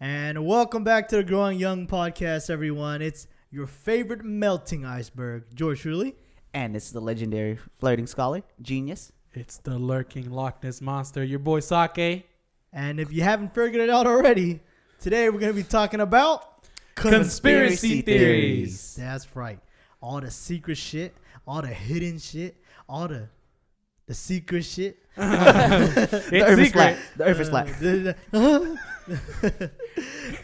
And welcome back to the Growing Young podcast, everyone. It's your favorite melting iceberg, George Truly. And it's the legendary flirting scholar, Genius. It's the lurking Loch Ness monster, your boy Sake. And if you haven't figured it out already, today we're going to be talking about Conspiracy theories. That's right. All the secret shit, all the hidden shit, all the secret shit. The earth is flat.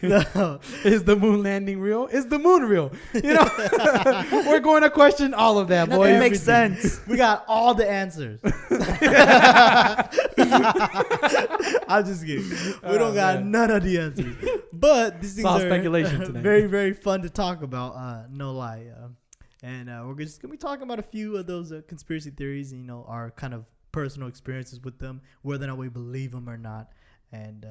No. Is the moon landing real? Is the moon real? You know, we're going to question all of that, boy. It makes sense. We got all the answers. I'm just kidding. We don't got none of the answers. But these things all are speculation today. very, very fun to talk about. No lie. And we're just going to be talking about a few of those conspiracy theories, and, our kind of personal experiences with them, whether or not we believe them or not. And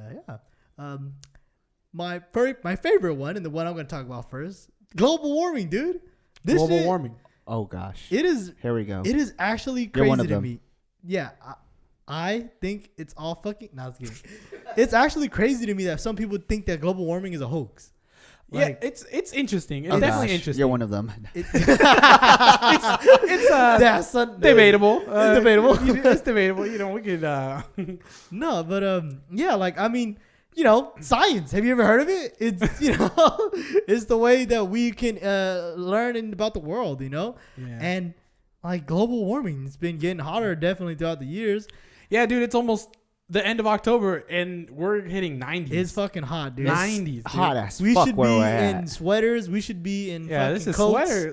my favorite one, and the one I'm going to talk about first, global warming, dude. Global warming. Oh gosh. It is. Here we go. It is actually You're one crazy of to them. me. Yeah, I think it's all fucking. No, I was kidding. It's actually crazy to me that some people think that global warming is a hoax. Like, Yeah, it's interesting. It's Oh, definitely gosh. interesting. You're one of them. it's That's debatable. Debatable. It's debatable. You know, we could. No, but yeah, like I mean, science. Have you ever heard of it? It's it's the way that we can learn about the world. Yeah. And like global warming, it's been getting hotter definitely throughout the years. Yeah, dude, it's almost the end of October and we're hitting 90s. It's fucking hot, dude. 90s. Dude. Hot as We fuck should where be we're at. in sweaters. We should be in Yeah, fucking this is coats.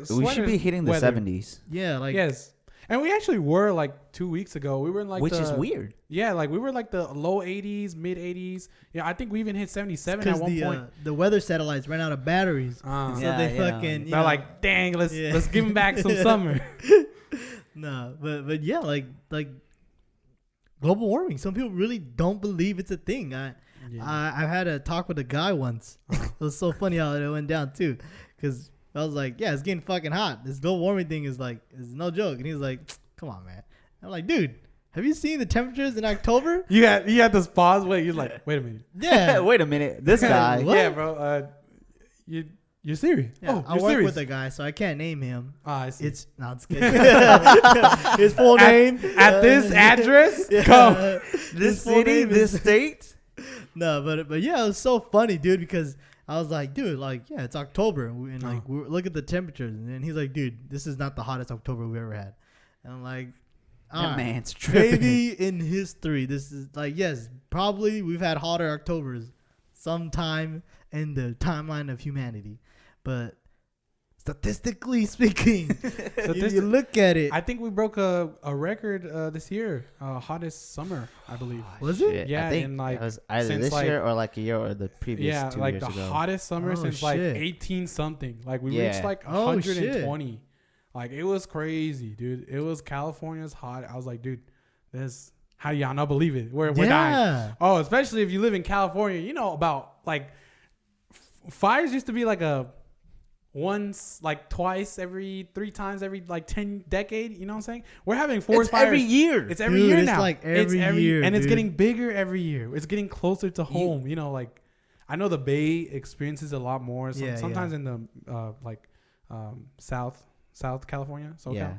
sweater. We should be hitting the weather. 70s, Yeah, like Yes. And we actually were like 2 weeks ago. We were in like which is weird. Yeah, like we were like the low 80s, mid 80s. Yeah, I think we even hit 77 at because one point. the weather satellites ran out of batteries, so Yeah, they yeah. fucking. They're like, dang, let's give them back some summer. No, but yeah, like global warming. Some people really don't believe it's a thing. I've had a talk with a guy once. It was so funny how it went down too, because I was like, yeah, it's getting fucking hot. This global warming thing is no joke. And he's like, come on, man. I'm like, dude, have you seen the temperatures in October? You had this pause. Wait, you're like, wait a minute. Yeah. Wait a minute. This guy. What? Yeah, bro. You're serious? Yeah, I you're work serious. with a guy, so I can't name him. I see. It's no, it's kidding. His full name At this address? yeah. Come. This full city, name is- this state. No, but yeah, it was so funny, dude, because I was like, dude, like, yeah, it's October, and like, look at the temperatures, and he's like, dude, this is not the hottest October we've ever had, and I'm like, all That right, man's tripping. maybe in history, this is like, yes, probably we've had hotter Octobers sometime in the timeline of humanity, but statistically speaking, if you look at it, I think we broke a record this year. Hottest summer, I believe. was it? Shit, Yeah, I think in, like, it was either since, this like- year or like a year or the previous Yeah, 2 like years the ago. hottest summer Oh, since like shit. 18 something. Like we Yeah. reached like Oh, shit. 120. Like it was crazy, dude. It was California's hot. I was like, dude, this. How do y'all not believe it? We're dying. Yeah. Oh, especially if you live in California. You know about like fires used to be like a once, like twice every 3 times every like 10 decade. You know what I'm saying? We're having forest fires every year. It's every Dude, year it's now. like every year, and it's dude. getting bigger every year. It's getting closer to home. You know, like I know the Bay experiences a lot more. Sometimes in the South California, SoCal. Yeah.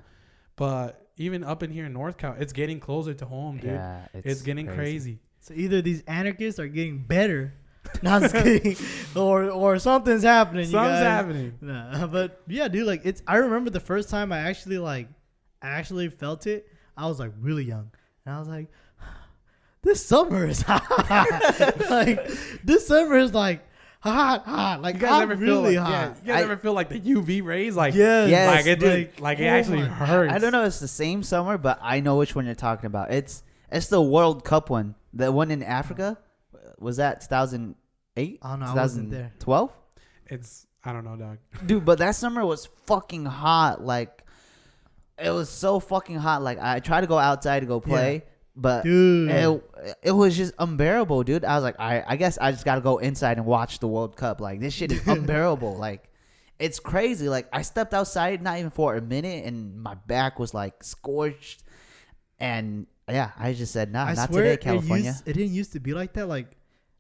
But even up in here in North Cal, it's getting closer to home, dude. Yeah, It's getting crazy. So either these anarchists are getting better, not just kidding, or something's happening. Something's happening. Nah, but yeah, dude, like it's. I remember the first time I actually felt it. I was like really young, and I was like, this summer is hot. Like this summer is like hot. Like You guys ever really feel like, hot. you guys ever feel like the UV rays? Like, Yes, Yes, like it, just, like it oh actually my- hurts. I don't know if it's the same summer, but I know which one you're talking about. It's the World Cup one. The one in Africa. Was that 2008? Oh no, I wasn't there. 2012? I don't know, dog. Dude, but that summer was fucking hot. Like, it was so fucking hot. Like, I tried to go outside to go play, but Dude. it was just unbearable, dude. I was like, I guess I just got to go inside and watch the World Cup. Like, this shit is unbearable. Like, it's crazy. Like, I stepped outside not even for a minute, and my back was, like, scorched. And, yeah, I just said, nah, I not swear today, California. It didn't used to be like that. Like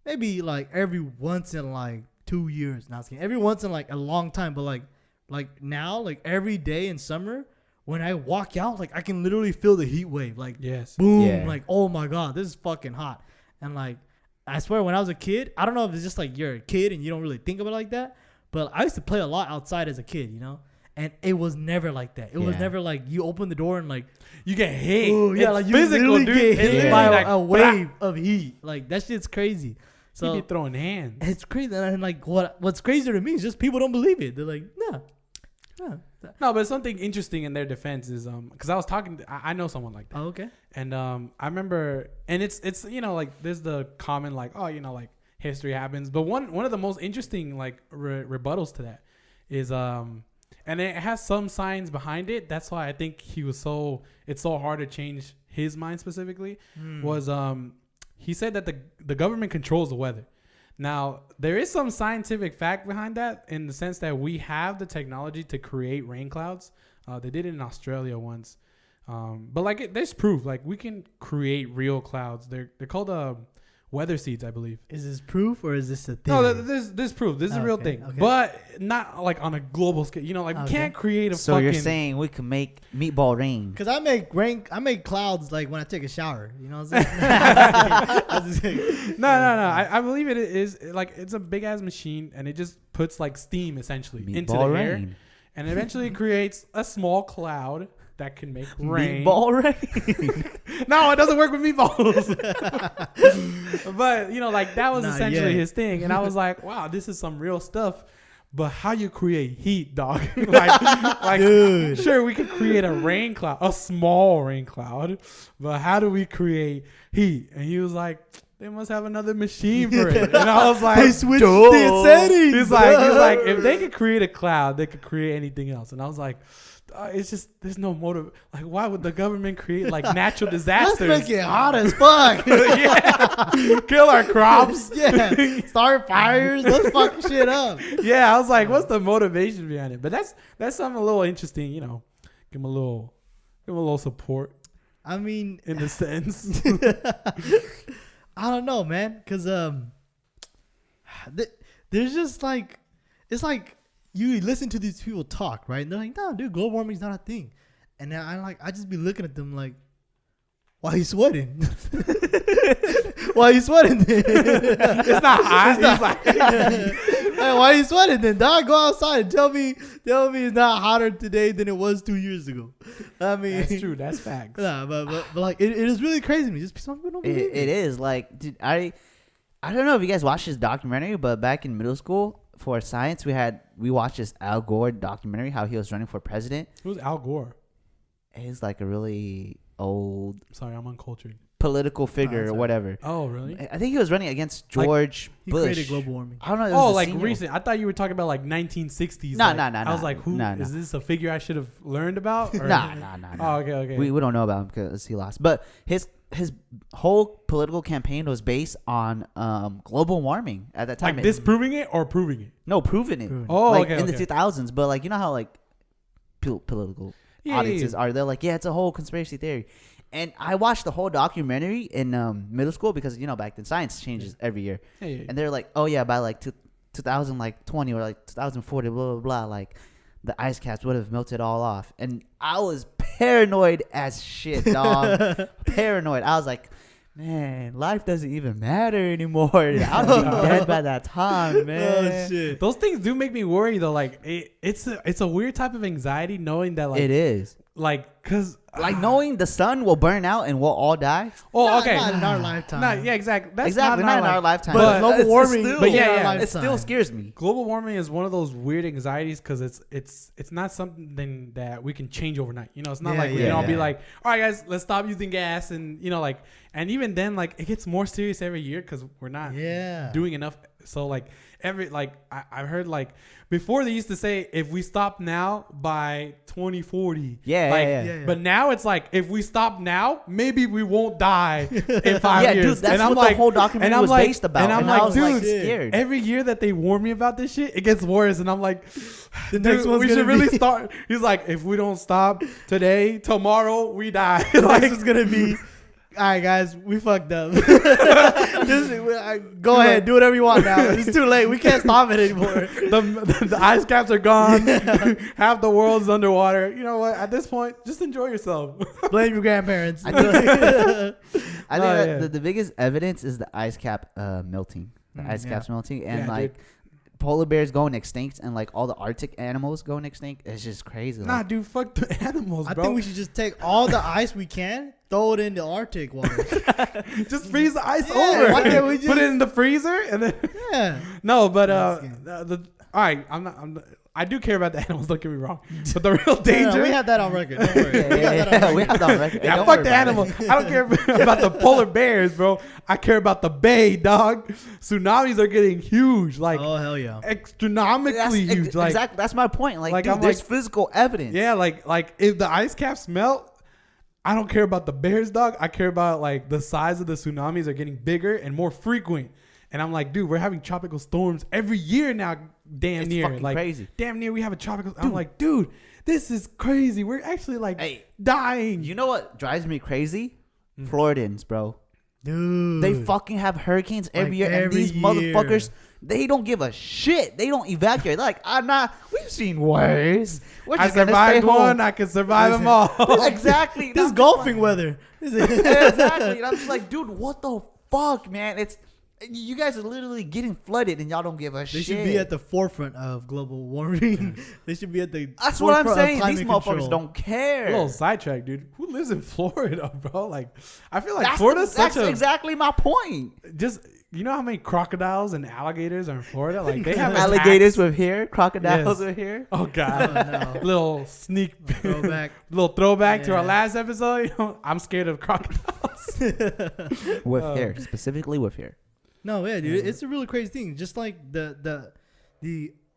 maybe like every once in like 2 years. Not kidding. Every once in like a long time, but like now, like every day in summer, when I walk out, like I can literally feel the heat wave. Like Yes. boom, Yeah. like oh my god, this is fucking hot. And like I swear, when I was a kid, I don't know if it's just like you're a kid and you don't really think of it like that, but I used to play a lot outside as a kid, you know. And it was never like that. It was never like you open the door and like You get hit. ooh, yeah, It's like you physical, literally dude. get It's hit by like, a wave of heat. Like that shit's crazy. So So you be throwing hands. it's crazy. And like what's crazier to me is just people don't believe it. They're like, no. No, but something interesting in their defense is because I was talking. I know someone like that. Oh, okay. And I remember, and it's like there's the common like like history happens, but one of the most interesting like rebuttals to that is and it has some science behind it. That's why I think it's so hard to change his mind specifically. Was he said that the government controls the weather. Now, there is some scientific fact behind that in the sense that we have the technology to create rain clouds. They did it in Australia once. But like there's proof. Like we can create real clouds. They're called weather seeds, I believe. Is this proof or is this a thing? No, there's proof. This is a real thing. Okay. But not like on a global scale. You know, like we can't create a So fucking... you're saying we can make meatball rain? Because I make clouds like when I take a shower. You know what I'm saying? No. I believe it is like it's a big ass machine and it just puts like steam essentially into the Meatball air. rain. And eventually creates a small cloud that can make rain. Meatball rain. No, it doesn't work with meatballs. But like that was Not essentially yet. his thing, and I was like, wow, this is some real stuff. But how you create heat, dog? like Dude. Sure, we could create a rain cloud, a small rain cloud, but how do we create heat? And he was like, they must have another machine for it. And I was like, They switched the settings. He's like, if they could create a cloud, they could create anything else. And I was like, it's just there's no motive. Like, why would the government create like natural disasters? Let's make it hot as fuck. Yeah, kill our crops. Yeah, start fires. Let's fuck shit up. Yeah, I was like, what's the motivation behind it? But that's something a little interesting. Give him a little support. I mean, in the sense. I don't know, man, because there's just like it's like you listen to these people talk, right? And they're like, no, dude, global warming's not a thing. And then I just be looking at them like, why are you sweating? Why are you sweating then? It's not hot. It's not. Hey, why are you sweating then, dog? Go outside and tell me it's not hotter today than it was 2 years ago. I mean, That's true. That's facts. Nah, but like it is really crazy to me. Just some people don't believe It is like, dude, I don't know if you guys watched this documentary, but back in middle school for science, we watched this Al Gore documentary, how he was running for president. Who's Al Gore? He's like a really old Sorry, I'm uncultured. political figure that's or all right. whatever. Oh, really? I think he was running against George He Bush. created global warming. I don't know. it was Oh, the like senior- recent. I thought you were talking about like 1960s. No, like, no. I was like, who No. is this a figure I should have learned about? Or? Nah. Oh, okay. We don't know about him because he lost. But his whole political campaign was based on global warming at that time. Like disproving it or proving it? No, proving it. Oh, like okay. in the 2000s. But like, you know how like political audiences are. They're like, yeah, it's a whole conspiracy theory. And I watched the whole documentary in middle school because back then science changes every year. Yeah. And they're like, oh yeah, by like 2020 or like 2040, blah blah blah, like the ice caps would have melted all off. And I was paranoid as shit, dog. Paranoid. I was like, man, life doesn't even matter anymore. I'll be dead by that time, man. Oh shit. Those things do make me worry though. Like it's a weird type of anxiety knowing that like It is. like because Like knowing the sun will burn out and we'll all die. oh okay Not in our lifetime. yeah, exactly. That's Exactly, not in our lifetime. But global it's warming. still- but yeah, in our yeah, it lifetime. still scares me. global warming is one of those weird anxieties because it's not something that we can change overnight. It's not Yeah, like we can yeah. all be like, all right, guys, let's stop using gas, and like, and even then, like, it gets more serious every year because we're not doing enough. So like I've heard like before they used to say if we stop now by 2040. Yeah. But now it's like if we stop now, maybe we won't die in 5 Yeah, years. dude, that's and I'm what like, the whole documentary and I'm was like, based about. And I'm And like, I was dude, like scared. every year that they warn me about this shit, it gets worse. And I'm like, The next dude, one's we gonna should really be- start. He's like, if we don't stop today, tomorrow we die. Like, like, this is gonna be right, guys, we fucked up. Go ahead, do whatever you want now. It's too late. We can't stop it anymore. The ice caps are gone. Half the world's underwater. You know what? At this point, just enjoy yourself. Blame your grandparents. I think Yeah. the biggest evidence is the ice cap melting. The ice yeah. caps melting, and Yeah, like polar bears going extinct, and like all the Arctic animals going extinct. It's just crazy. Nah, Like, dude, fuck the animals, I bro. think we should just take all the ice we can, throw it in the Arctic water. just freeze the ice Yeah, over. why can't we Put just- it in the freezer and then. Yeah. No, but That's all right. I do care about the animals. Don't get me wrong. But the real No, danger. we have that on record. Don't worry. we have that on record. Yeah, Don't fuck worry the about animal. it. I don't care about the polar bears, bro. I care about the bay, dog. Tsunamis are getting huge, like Oh hell yeah. astronomically huge. Like, Exactly. That's my point. Like, Like, dude, I'm there's like- physical evidence. yeah, like if the ice caps melt, I don't care about the bears, dog. I care about like the size of the tsunamis are getting bigger and more frequent. And I'm like, dude, we're having tropical storms every year now. Damn It's near, fucking like crazy. damn near, we have a tropical. I'm like, dude, this is crazy. We're actually like Hey, dying. You know what drives me crazy? Mm. Floridans, bro. Dude. They fucking have hurricanes every Like year, and every these year. motherfuckers, they don't give a shit. They don't evacuate. They're like, nah, we've seen worse. We're I just gonna stay survived one. home. I can survive them all. Exactly. This is golfing weather. Exactly. And I'm just like, dude, what the fuck, man? It's you guys are literally getting flooded, and y'all don't give a They shit. should be at the forefront of global warming. They should be at the That's what I'm forefront of saying. climate These motherfuckers control. don't care. A little sidetrack, dude. Who lives in Florida, bro? Like, I feel like That's, Florida's that's such a exactly my point. just. You know how many crocodiles and alligators are in Florida? Like they have Alligators attacks. with hair, crocodiles Yes. with hair. Oh god, Oh, no. little sneak, Throwback. little throwback to our Yeah. last episode. You know, I'm scared of crocodiles. With hair, specifically with hair. No, yeah, dude, it's a really crazy thing. Just like the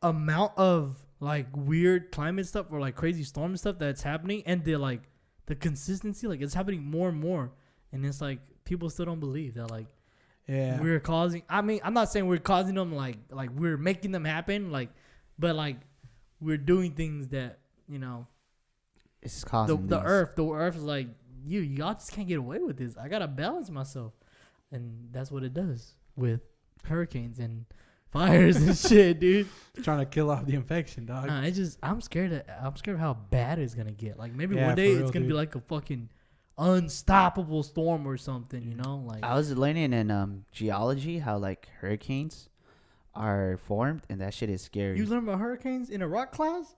amount of like weird climate stuff or like crazy storm stuff that's happening, and the consistency, like it's happening more and more, and it's like people still don't believe that like Yeah, we're causing. I mean, I'm not saying we're causing them like we're making them happen, like, but like we're doing things that It's causing the these. earth is like y'all just can't get away with this. I gotta balance myself, and that's what it does with hurricanes and fires and shit, dude. trying to kill off the infection, dog. Nah, I'm scared of how bad it's gonna get. Like maybe Yeah, one day for real, it's gonna be dude. like a fucking unstoppable storm or something, you know? Like I was learning in geology how like hurricanes are formed, and that shit is scary. you learn about hurricanes in a rock class?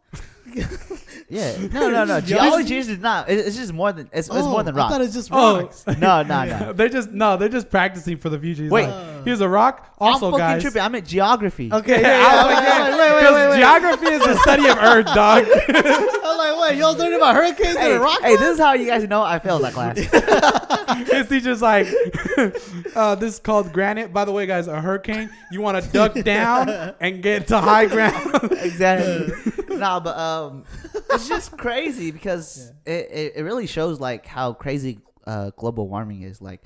Yeah, no. Geology is not. It's just more than it's more than I rock. thought it's just Oh. rocks. No. they're just practicing for the future. He's Wait. like, here's a rock. Also, I'm fucking guys. tripping. I'm at geography. Okay, Yeah, I was like, yeah, because geography is the study of Earth, dog. I'm like, wait, y'all learning about hurricanes in Hey, a rock hey, class? this is how you guys know I failed that class. His teacher's like, this is called granite. By the way, guys, a hurricane, you want to duck down and get to high ground. Exactly. Nah, but it's just crazy because it really shows like how crazy global warming is. Like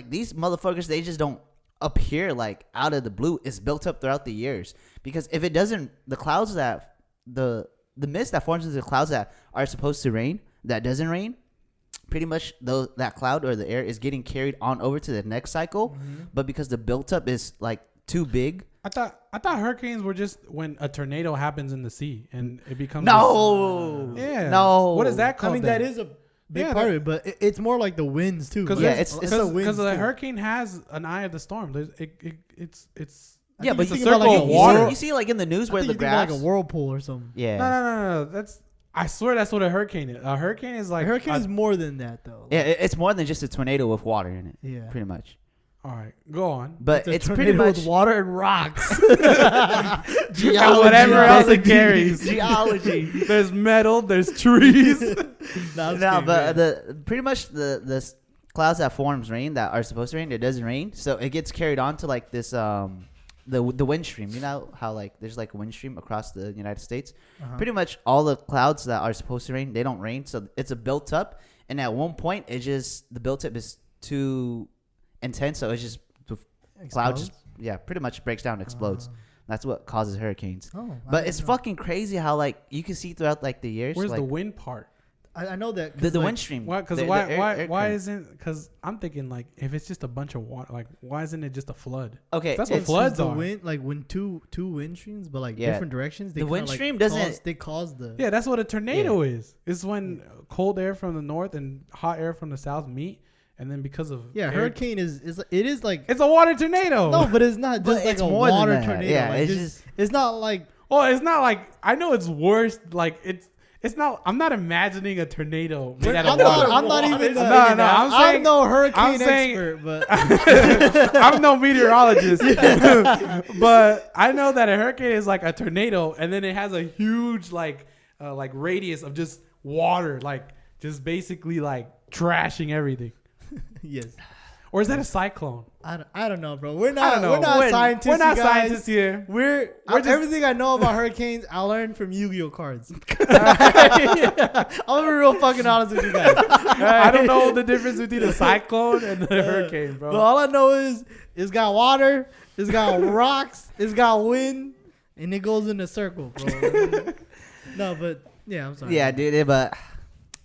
these motherfuckers, they just don't appear like out of the blue. It's built up throughout the years, because if it doesn't, the clouds that the mist that forms into the clouds that are supposed to rain, that doesn't rain, pretty much that cloud or the air is getting carried on over to the next cycle. But because the built up is like too big. I thought hurricanes were just when a tornado happens in the sea and it becomes No. yeah. No. What is that called? I mean, that is a big part of it, but it's more like the winds too. Because Yeah, Like, it's the winds because the too. hurricane has an eye of the storm. It's Yeah, but it's a you think about, circle like, of a water. You see like in the news I where think the you think about, graphs. like a whirlpool or something. Yeah. No. That's I swear that's what a hurricane is. A hurricane is like A hurricane is more than that, though. Yeah, it's more than just a tornado with water in it. Yeah. Pretty much. all right. Go on. But a it's pretty tornado much with water and rocks. geology. Whatever else it carries. Geology. There's metal. There's trees. No, but the pretty much the clouds that forms rain that are supposed to rain, it doesn't rain, so it gets carried on to like this the wind stream. You know how like there's like a wind stream across the United States. Pretty much all the clouds that are supposed to rain, they don't rain, so it's a built up, and at one point it just the built up is too intense, so it's just the cloud just pretty much breaks down and explodes. That's what causes hurricanes. Oh, But it's fucking crazy how like you can see throughout like the years. Where's like, the wind part? I know that The like, wind stream. Why? Because why isn't? Because I'm thinking like if it's just a bunch of water, like why isn't it just a flood? Okay, That's what it's floods the are. wind, like when two wind streams, but like Yeah. different directions. They The kinda, wind like, stream doesn't- They cause the. Yeah, that's what a tornado is. It's when cold air from the north and hot air from the south meet, and then because of Yeah, air, hurricane is like. it's a water tornado. No, but it's not But just like it's a more than water that. tornado. Yeah, like, it's just it's not like. well, it's not like I know it's worse. Like it's not. I'm not imagining a tornado made out of water. I'm not even. No, I'm saying- I'm no hurricane I'm saying- expert, but I'm no meteorologist, but I know that a hurricane is like a tornado, and then it has a huge like radius of just water, like just basically like trashing everything. yes. Or is that a cyclone? I don't know, bro. We're I not. don't know. We're not scientists. We're not guys. scientists here. We're just- everything I know about hurricanes. I learned from Yu-Gi-Oh cards. I'm gonna be real fucking honest with you guys. I don't know the difference between a cyclone and a hurricane, bro. But all I know is it's got water, it's got rocks, it's got wind, and it goes in a circle, bro. No, but yeah, I'm sorry. Yeah, dude. But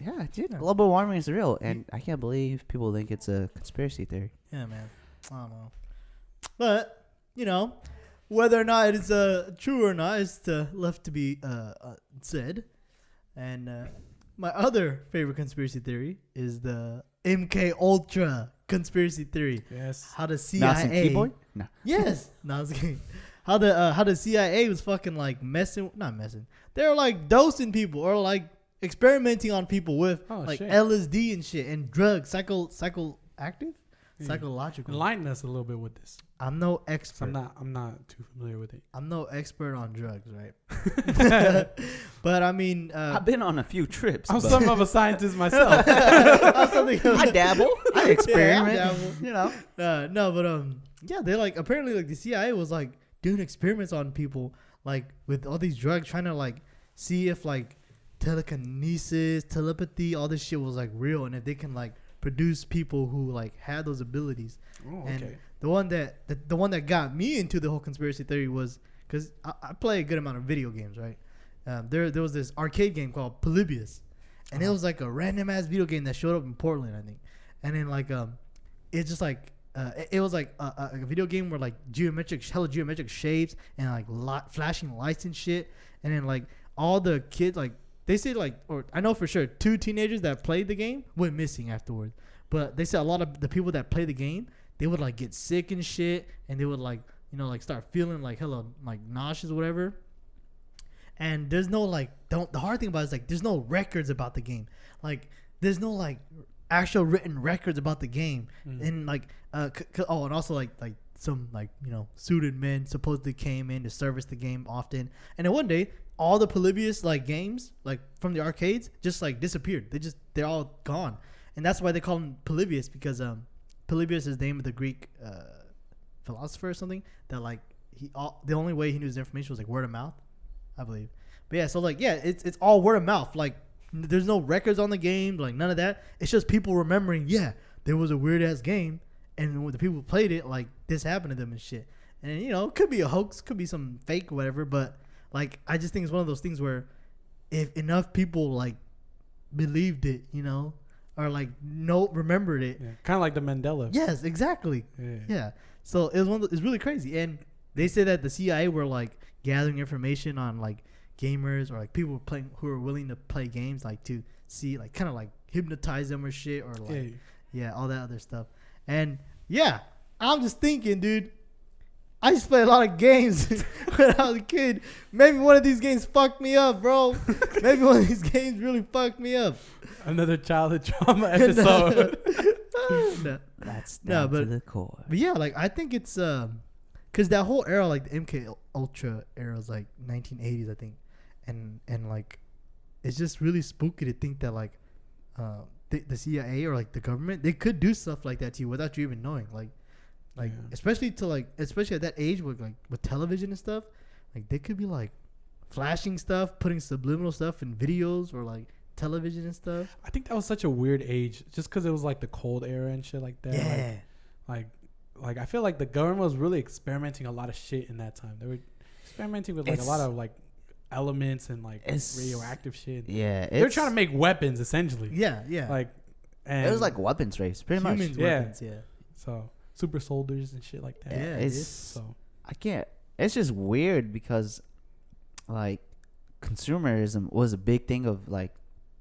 yeah, dude, global warming is real, and I can't believe people think it's a conspiracy theory. Yeah, man. I don't know. But, you know, whether or not it's true or not is left to be said. And my other favorite conspiracy theory is the MK Ultra conspiracy theory. Yes. How the Mouse CIA. and keyboard? No. Yes. No, I was kidding. How the CIA was fucking like not messing. They were like dosing people or like experimenting on people with like shit. LSD and shit and drugs, psychoactive, psychological. Enlighten us a little bit with this. I'm no expert. I'm not too familiar with it. I'm no expert on drugs, right? But I mean, I've been on a few trips. I'm but some of a scientist myself. I dabble. I experiment. Yeah, I dabble. You know. No, but yeah, they like apparently like the CIA was like doing experiments on people like with all these drugs, trying to like see if like telekinesis, telepathy, all this shit was like real, and if they can like produce people who like had those abilities. Oh, And okay. the one that got me into the whole conspiracy theory was because I play a good amount of video games, right? There was this arcade game called Polybius, and it was like a random ass video game that showed up in Portland, I think. And then like it's just like it was like a video game where like hella geometric shapes and like flashing lights and shit. And then like all the kids like they say like, or I know for sure 2 teenagers that played the game went missing afterwards. But they said a lot of the people that play the game, they would like get sick and shit, and they would like, you know, like start feeling like hella like nauseous or whatever. And there's no like, the hard thing about it is like there's no records about the game. Like there's no like actual written records about the game. And like and also like some like, you know, suited men supposedly came in to service the game often. And then one day all the Polybius like games like from the arcades just like disappeared. They're all gone. And that's why they call him Polybius, because Polybius is the name of the Greek philosopher or something that like the only way he knew his information was like word of mouth, I believe. But yeah, so like yeah, it's all word of mouth. Like there's no records on the game, like none of that. It's just people remembering, yeah, there was a weird ass game, and when the people who played it, like this happened to them and shit. And you know, it could be a hoax, could be some fake or whatever, but like I just think it's one of those things where if enough people like believed it, you know, or like remembered it. Yeah, kind of like the Mandela. Yes, exactly. Yeah. So it was it's really crazy. And they say that the CIA were like gathering information on like gamers or like people playing who are willing to play games, like to see like kind of like hypnotize them or shit, or like all that other stuff. And yeah, I'm just thinking, dude, I used to play a lot of games when I was a kid. Maybe one of these games fucked me up, bro. Maybe one of these games really fucked me up. Another childhood trauma episode. That's down to the core. But yeah, like I think it's because that whole era, like the MK Ultra era, was like 1980s, I think, and like it's just really spooky to think that like the CIA or like the government, they could do stuff like that to you without you even knowing, like especially at that age with television and stuff, like they could be like flashing stuff, putting subliminal stuff in videos or like television and stuff. I think that was such a weird age, just because it was like the cold era and shit like that. Yeah. Like I feel like the government was really experimenting a lot of shit in that time. They were experimenting with like a lot of like elements and like It's- radioactive shit. Yeah, They're trying to make weapons essentially. Yeah, yeah. Like, and it was like weapons race, pretty much. humans, Yeah. weapons, yeah. so super soldiers and shit like that. Yeah, it's So I can't. It's just weird because, like, consumerism was a big thing of like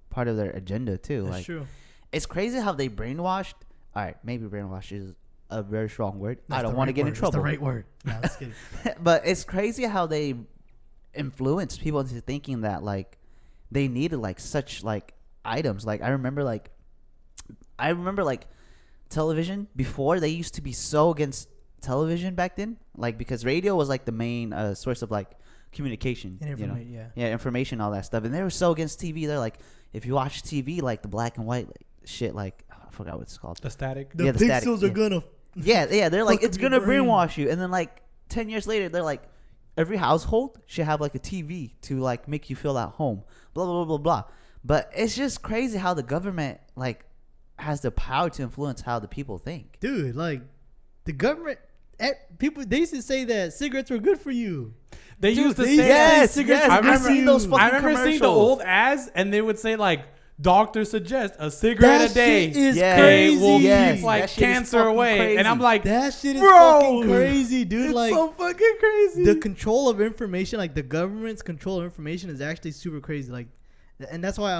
part of their agenda too. That's Like, true. it's crazy how they brainwashed. All right, maybe brainwash is a very strong word. I That's don't the want to right get in word. trouble. That's the right word. No, I'm just kidding. But it's crazy how they influence people into thinking that like they needed like such like items. Like I remember like television before, they used to be so against television back then, like because radio was like the main source of like communication, And you know? information, yeah. Yeah, information, all that stuff. And they were so against TV. They're like, if you watch TV, like the black and white like, shit, like I forgot what it's called. the static. The Yeah, the static, pixels yeah. are gonna. Yeah, they're like, Fuck it's up your gonna brain. brainwash you. And then like 10 years later, they're like, every household should have like a TV to like make you feel at home. Blah blah blah blah blah. But it's just crazy how the government like has the power to influence how the people think. Dude, like the government, people they used to say that cigarettes were good for you. They Dude, used to they say yes, that. cigarettes I were good remember for you. those fucking I remember seeing the commercials. old ads, and they would say like, "Doctors suggest a cigarette That a day. shit is Yeah. crazy. It will Yes. keep like That shit is cancer fucking away." crazy. And I'm like, That shit is Bro, fucking crazy, dude. it's Like so fucking crazy. the control of information, like the government's control of information, is actually super crazy. Like, and that's why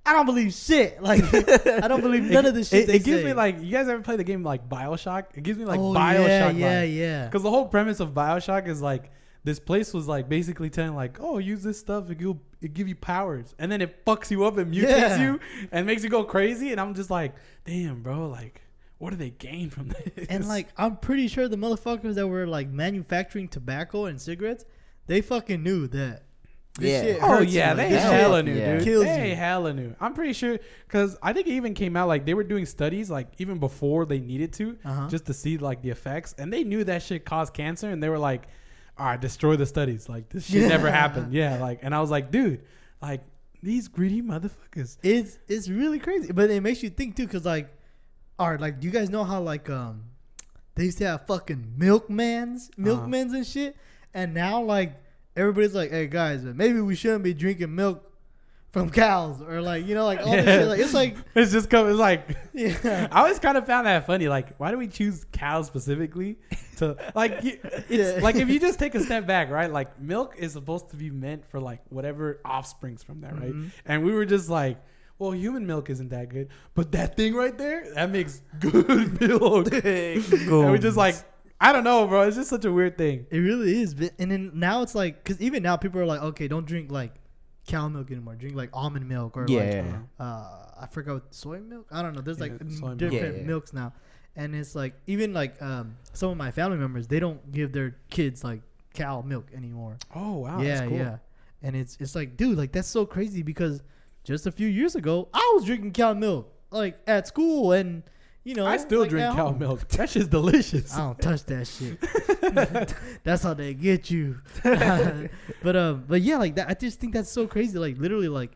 I don't believe shit. Like, I don't believe none of the shit. It gives me like, you guys ever play the game like BioShock? It gives me like oh, BioShock. yeah. Because the whole premise of BioShock is like, this place was like basically telling like, oh, use this stuff, it give you powers, and then it fucks you up and mutates Yeah. you and makes you go crazy. And I'm just like, damn, bro, like, what do they gain from this? And like, I'm pretty sure the motherfuckers that were like manufacturing tobacco and cigarettes, they fucking knew that. This Yeah. shit oh hurts yeah, you. they Like, this hella shit knew, yeah. dude. kills They you. hella knew. I'm pretty sure because I think it even came out like they were doing studies like even before they needed to, Uh-huh. just to see like the effects, and they knew that shit caused cancer, and they were like, all right, destroy the studies. Like this shit never Yeah. happened. Yeah, like, and I was like, dude, like these greedy motherfuckers. It's really crazy, but it makes you think too, cause like, all right, like, do you guys know how like they used to have fucking milkmans and shit, and now like everybody's like, hey guys, maybe we shouldn't be drinking milk from cows, or like, you know, like all this shit. Like, it's like, It's just coming. It's like, yeah, I always kind of found that funny. Like, why do we choose cows specifically? To like, it's Yeah. like if you just take a step back, right? Like, milk is supposed to be meant for like whatever offsprings from that, right? Mhm. And we were just like, well, human milk isn't that good, but that thing right there, that makes good milk. And we just like, I don't know, bro. It's just such a weird thing. it really is. But, and then now it's like, cause even now people are like, okay, don't drink like cow milk anymore. Drink like almond milk or Yeah. like I forgot what, soy milk. I don't know. There's Yeah, like soy milk. different Yeah. milks now, and it's like even like some of my family members, they don't give their kids like cow milk anymore. Oh wow, yeah, that's cool. yeah, and it's like, dude, like that's so crazy because just a few years ago I was drinking cow milk like at school, and you know I still like, drink at cow home. milk. That shit's delicious. I don't touch that shit. That's how they get you. But yeah, like that. I just think that's so crazy. Like literally, like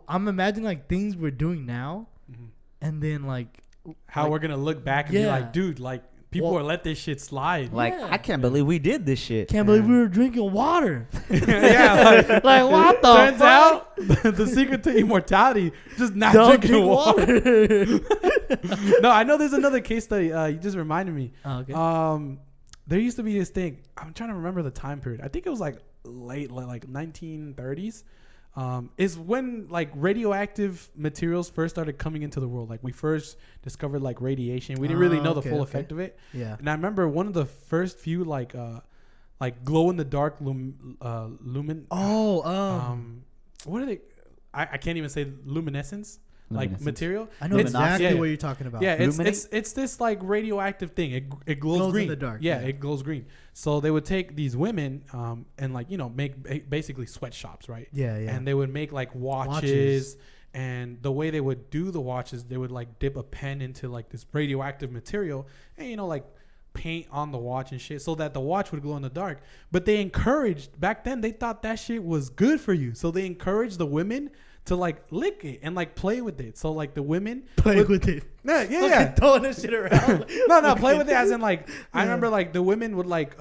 I'm imagining like things we're doing now, Mhm. and then like How like, we're gonna look back and be Yeah. like, dude, like people Well- are let this shit slide. Like, Yeah. I can't believe we did this shit. can't believe we were drinking water. yeah, like, Like what the turns fuck? out the secret to immortality just not Don't drinking drink water. water. No, I know there's another case study. You just reminded me. Oh, okay. There used to be this thing. I'm trying to remember the time period. I think it was like late, like 1930s. Is when like radioactive materials first started coming into the world. Like we first discovered like radiation. We didn't really know the okay, full okay. effect of it. Yeah. And I remember one of the first few like glow in the dark lumen. Oh, What are they? I can't even say luminescence. Like Luminescence. material. I know It's- exactly yeah. what you're talking about. Yeah, Luminate? it's this like radioactive thing. It glows Glows in green. the dark, Yeah, yeah. it glows green. So they would take these women and like make basically sweatshops, right? Yeah, yeah. And they would make like watches. And the way they would do the watches, they would like dip a pen into like this radioactive material and like paint on the watch and shit so that the watch would glow in the dark. But they encouraged back then, they thought that shit was good for you. So they encouraged the women to like lick it and like play with it. So like the women Play with it. yeah. Throwing that shit around. No, play with it as in like I remember like the women would like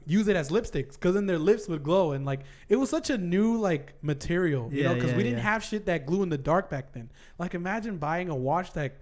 use it as lipsticks because then their lips would glow and like it was such a new like material, you know, because we didn't have shit that glue in the dark back then. Like imagine buying a watch that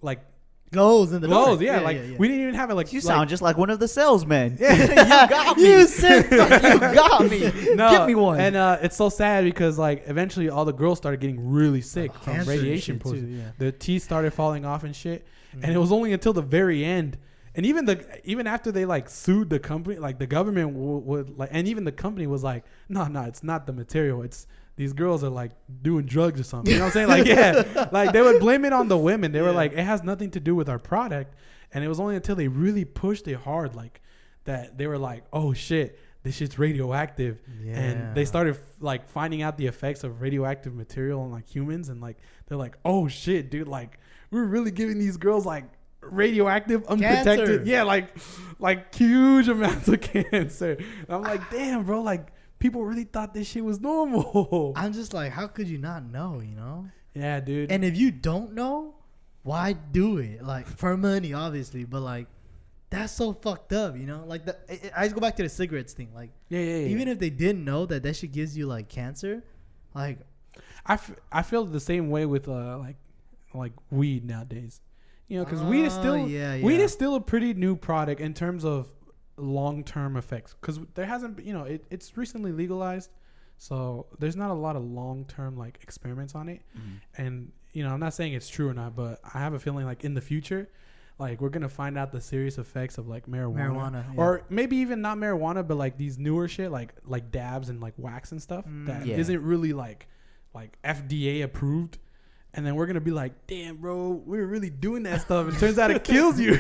like glows in the dark. We didn't even have it like You sound just like one of the salesmen. Yeah. You got me. You said You got me. No, Give me one. And it's so sad because like eventually all the girls started getting really sick from cancer radiation and shit poisoning. too, yeah. Their teeth started falling off and shit. And it was only until the very end. And even after they like sued the company, like the government would like, and even the company was like, no, it's not the material. It's these girls are like doing drugs or something. You know what I'm saying? Like, yeah, like they would blame it on the women. They were like, it has nothing to do with our product. And it was only until they really pushed it hard, like that they were like, oh shit, this shit's radioactive. Yeah. And they started like finding out the effects of radioactive material on like humans. And like, they're like, oh shit, dude, like we're really giving these girls like radioactive, unprotected. Cancer. Yeah. Like huge amounts of cancer. And I'm like, damn, bro, like, people really thought this shit was normal. I'm just like, how could you not know, you know? Yeah, dude. And if you don't know, why do it? Like, for money, obviously, but like, that's so fucked up, you know? Like, I just go back to the cigarettes thing. Like, yeah. Even if they didn't know that shit gives you like cancer, like, I feel the same way with like weed nowadays. You know, because weed is still a pretty new product in terms of long-term effects, because there hasn't been, you know, it's recently legalized, so there's not a lot of long-term like experiments on it. And you know, I'm not saying it's true or not, but I have a feeling like in the future, like we're gonna find out the serious effects of like marijuana or maybe even not marijuana, but like these newer shit like dabs and like wax and stuff that isn't really like FDA approved. And then we're going to be like, damn, bro, we were really doing that stuff. It turns out it kills you.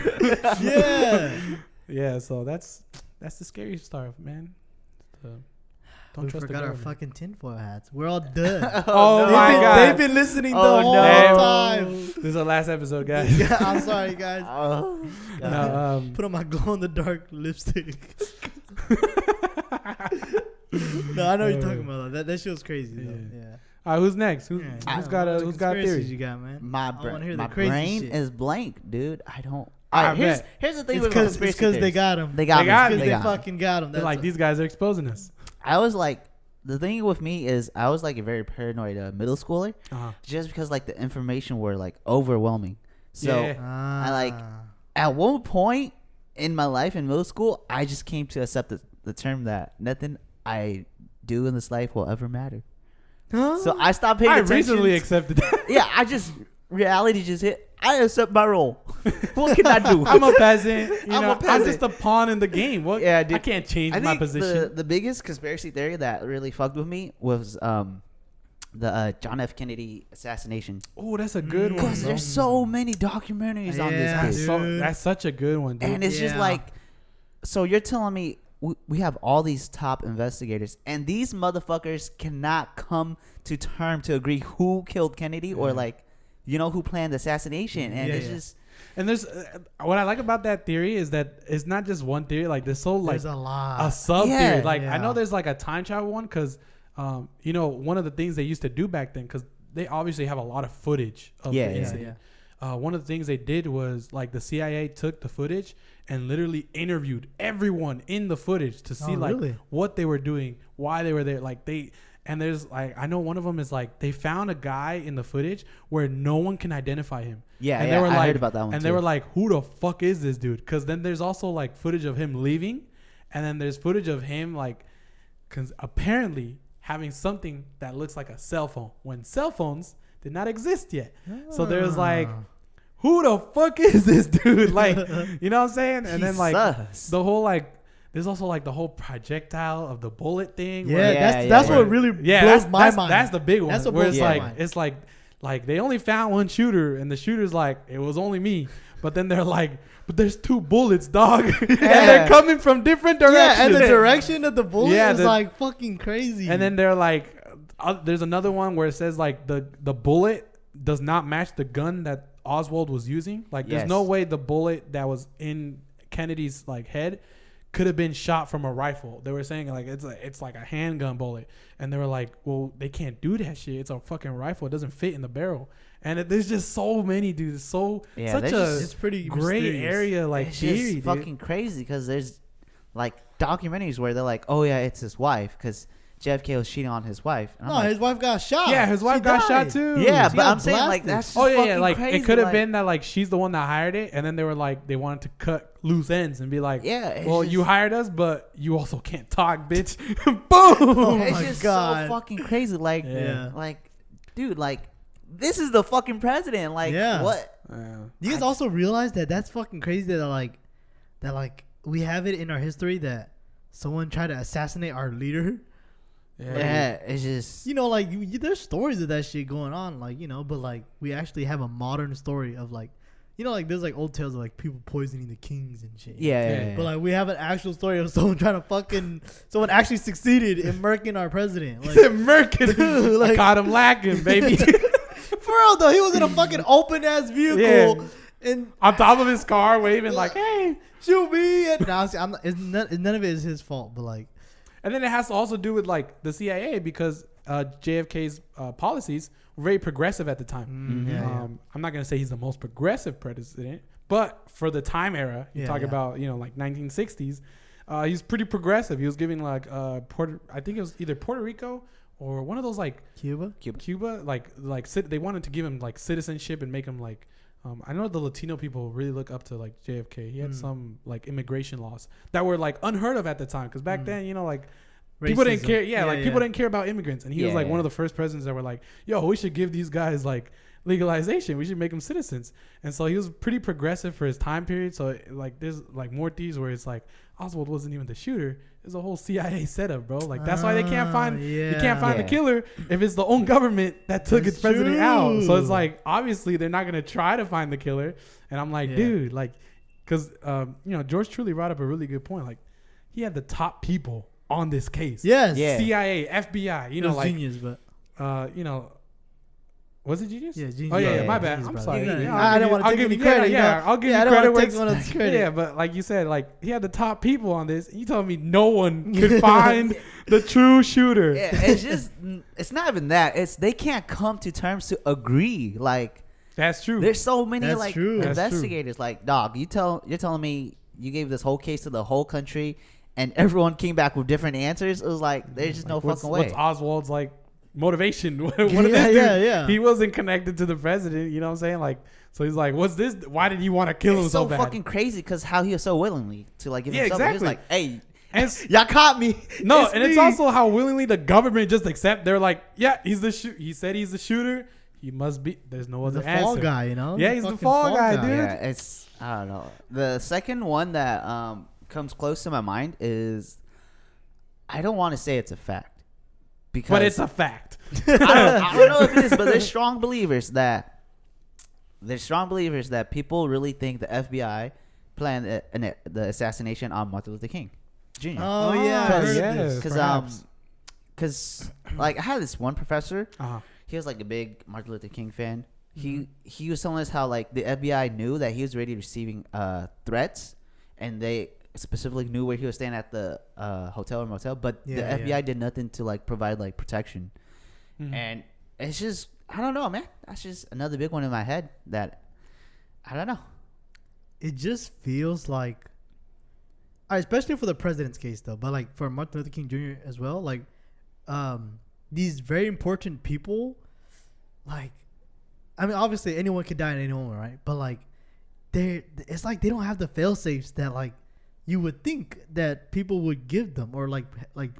Yeah, so that's the scary stuff, man. Don't we trust forgot the our government. fucking tinfoil hats. We're all done. Oh my God. They've been listening the whole time. This is our last episode, guys. Yeah, I'm sorry, guys. No, Put on my glow-in-the-dark lipstick. No, I know what you're talking about. That shit was crazy, though. Yeah. All right, who's next? Who's got a theory? You got, man? My my brain shit. is blank, dude. I don't. I here's bet. the thing It's with conspiracy because they theories. got him. They got me. They got me. fucking got him. They're like, these guys are exposing us. I was like, the thing with me is I was like a very paranoid middle schooler, just because like the information were like overwhelming. So I like at one point in my life in middle school, I just came to accept the term that nothing I do in this life will ever matter. So I stopped paying attention. I recently accepted that. Yeah, reality just hit. I accept my role. What can I do? I'm a peasant. I'm peasant. just a pawn in the game. What? Yeah, dude. I can't change I my think position. The biggest conspiracy theory that really fucked with me was the John F. Kennedy assassination. Oh, that's a good one. Because there's so many documentaries on this. That's such a good one, dude. And it's just like, so you're telling me we have all these top investigators, and these motherfuckers cannot come to term to agree who killed Kennedy or like, you know, who planned the assassination. And it's just. And there's what I like about that theory is that it's not just one theory. Like there's a lot, a sub theory. Like I know there's like a time travel one because, you know, one of the things they used to do back then, because they obviously have a lot of footage of the incident. One of the things they did was like the CIA took the footage and literally interviewed everyone in the footage to see what they were doing, why they were there. And there's like, I know one of them is like they found a guy in the footage where no one can identify him. Yeah, and they were I like, heard about that one. And they were like, who the fuck is this dude? Because then there's also like footage of him leaving, and then there's footage of him like, because apparently having something that looks like a cell phone when cell phones did not exist yet. So there's like, who the fuck is this dude? Like, you know what I'm saying? And then like the whole like. There's also like the whole projectile of the bullet thing. That's what really blows my mind. That's the big one. That's what where blows it's my like mind. it's like they only found one shooter, and the shooter's like, it was only me. But then they're like, but there's two bullets, dog, and they're coming from different directions. Yeah, and the direction of the bullet is like fucking crazy. And then they're like, there's another one where it says like the bullet does not match the gun that Oswald was using. Like, there's no way the bullet that was in Kennedy's like head could have been shot from a rifle. They were saying like it's like a handgun bullet, and they were like, well, they can't do that shit. It's a fucking rifle. It doesn't fit in the barrel. And there's just so many dudes. Such it's pretty gray mysterious. area like It's theory, just fucking crazy because there's like documentaries where they're like, oh yeah, it's his wife because JFK was cheating on his wife. And I'm No, like, his wife got shot. Yeah, his wife She got shot died. too. yeah, She but got I'm saying like blasted. that's just Oh yeah, fucking like crazy. it could have like, been that like she's the one that hired it, and then they were like they wanted to cut loose ends and be like, yeah. It's well, just, you hired us, but you also can't talk, bitch. Boom. Oh it's my just God. so fucking crazy. Like, Yeah. like, dude, like, this is the fucking president. Like, Yeah. what? Do you guys also realize that that's fucking crazy that like we have it in our history that someone tried to assassinate our leader? Yeah, it's just. You know, like there's stories of that shit going on, like, you know, but like we actually have a modern story of like, you know, like there's like old tales of like people poisoning the kings and shit. Yeah. But like we have an actual story of someone trying to someone actually succeeded in murking our president. Like, Merkin, like- I caught him lacking, baby. for real though, he was in a fucking open ass vehicle Yeah. and On top of his car, waving like, "Hey!" shoot me. And nah, I'm not, none of it is his fault, but like, And then it has to also do with like the CIA because JFK's policies were very progressive at the time. yeah. I'm not gonna say he's the most progressive president, but for the time era, you talk about, you know, like 1960s, he's pretty progressive. He was giving like I think it was either Puerto Rico or one of those like Cuba. they wanted to give him like citizenship and make him like. I know the Latino people really look up to like JFK. He had some like immigration laws that were like unheard of at the time because back then, you know, like people didn't Racism. care. People Yeah. didn't care about immigrants, and he was like one of the first presidents that were like, "Yo, we should give these guys like legalization. We should make them citizens." And so he was pretty progressive for his time period. So like there's like more thieves where it's like Oswald wasn't even the shooter. It's a whole CIA setup, bro. Like that's why they can't find you can't find the killer if it's the own government that took its president out. So it's like obviously they're not gonna try to find the killer. And I'm like, dude, like, because you know, George Truly brought up a really good point. Like he had the top people on this case. Yes. Yeah. CIA, FBI. You know, like genius, but you know. Was it Genius? Yeah, Genius. Oh yeah, Yeah, my bad. Genius, I'm brother. sorry. Yeah, Yeah, I don't want to take any credit. Yeah, I'll give you I don't credit. want to take someone's credit. Yeah, but like you said, like he had the top people on this. And you told me no one could find the true shooter. Yeah, it's just. It's not even that. It's they can't come to terms to agree. Like, That's true. there's so many That's like true. That's investigators. Like, dog, you're telling me you gave this whole case to the whole country, and everyone came back with different answers. It was like there's just no fucking way. What's Oswald's like motivation? What Yeah, did this do? yeah. He wasn't connected to the president. You know what I'm saying? Like, so he's like, "What's this? Why did he want to kill him It's so so bad?" fucking crazy because how he was so willingly to like give Yeah, himself. exactly. He was like, hey, And it's, Y'all caught me. no, It's and it's me. also how willingly the government just accept. They're like, "Yeah, he's the He said he's the shooter. He must be. There's no He's other the fall answer." guy, you know? Yeah, he's the fucking fall guy, dude. yeah, it's I don't know. The second one that comes close to my mind is I don't want to say it's a fact because But it's a fact. I don't know if it is, but there's strong believers that people really think the FBI planned the assassination on Martin Luther King Jr. Oh, yeah. I heard of this. Because like I had this one professor. Uh-huh. He was like a big Martin Luther King fan. He was telling us how like the FBI knew that he was already receiving threats, and they specifically knew where he was staying at the hotel or motel, but the FBI did nothing to like provide like protection. And it's just I don't know, man. That's just another big one in my head that I don't know. It just feels like, especially for the president's case though, but like for Martin Luther King Jr. as well, like these very important people, like, I mean, obviously anyone could die at any moment, right? But like, it's like they don't have the fail safes that like you would think that people would give them or like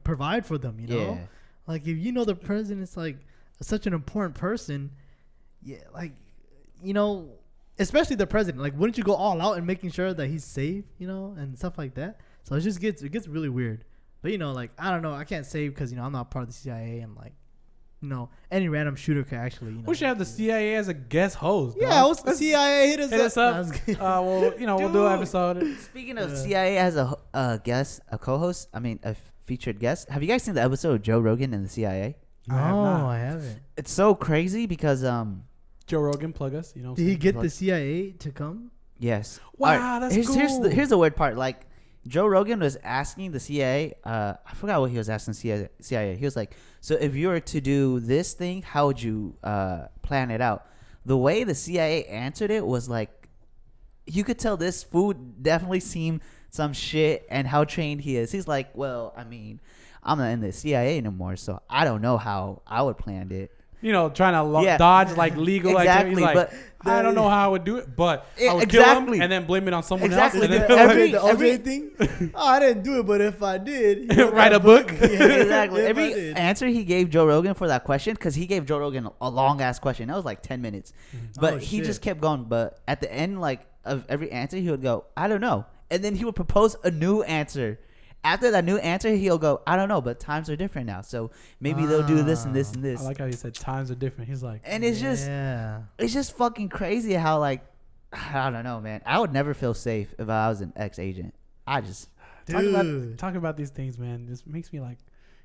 provide for them, you know? Yeah. Like if you know the president's like such an important person, yeah, like, you know, especially the president, like wouldn't you go all out in making sure that he's safe, you know, and stuff like that? So it just gets really weird. But you know, like I don't know, I can't say because you know I'm not part of the CIA. I'm like, you know, any random shooter could actually, you know. We should have the CIA as a guest host. Yeah, dog. what's the CIA hit us up. No, I was kidding. Well, you know, we'll do an episode. Speaking of CIA as a guest, a co-host, I mean a featured guest. Have you guys seen the episode of Joe Rogan and the CIA? No, I have not. I haven't. It's so crazy because Joe Rogan, plug us. You know. Did he get the CIA to come? yes. Wow, All right, that's here's cool. here's the weird part. Like Joe Rogan was asking the CIA. I forgot what he was asking CIA. He was like, "So if you were to do this thing, how would you plan it out?" The way the CIA answered it was like, you could tell this food definitely seemed some shit, and how trained he is. He's like, "Well, I mean, I'm not in the CIA anymore, so I don't know how I would plan it." You know, trying to dodge like legal activities. Like, but I don't know how I would do it, but I would exactly. kill him and then blame it on someone Exactly. else. And The then, The OJ thing? Oh, I didn't do it, but if I did, write a book. Yeah, Exactly. if I Every did. answer he gave Joe Rogan for that question, because he gave Joe Rogan a long ass question. That was like 10 minutes, but Oh, he shit. just kept going. But at the end, like of every answer, he would go, "I don't know," and then he would propose a new answer. After that new answer, he'll go, "I don't know, but times are different now, so maybe they'll do this and this and this." I like how he said times are different. He's like, And it's just fucking crazy how, like, I don't know, man. I would never feel safe if I was an ex-agent. I just talking about these things, man. This makes me like,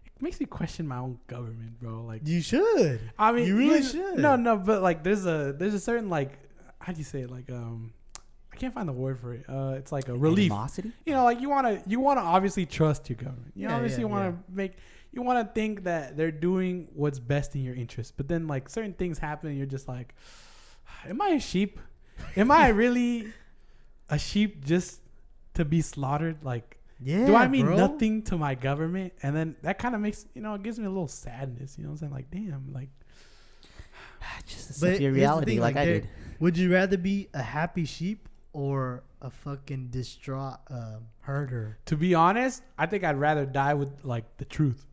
it makes me question my own government, bro. Like, You should. I mean, you really should. No, but like, there's a certain like, how do you say it? Like, I can't find the word for it. It's like a relief. animosity. You know, like you wanna obviously trust your government. You Yeah, obviously yeah, you wanna think that they're doing what's best in your interest. But then like certain things happen, and you're just like, am I a sheep? Am I really a sheep just to be slaughtered? Like, Yeah, do I mean bro. nothing to my government? And then that kind of makes, it gives me a little sadness. You know what I'm saying? Like, damn, like. Just But accept your here's the reality, thing, like I there- did. Would you rather be a happy sheep or a fucking distraught herder? To be honest, I think I'd rather die with like the truth.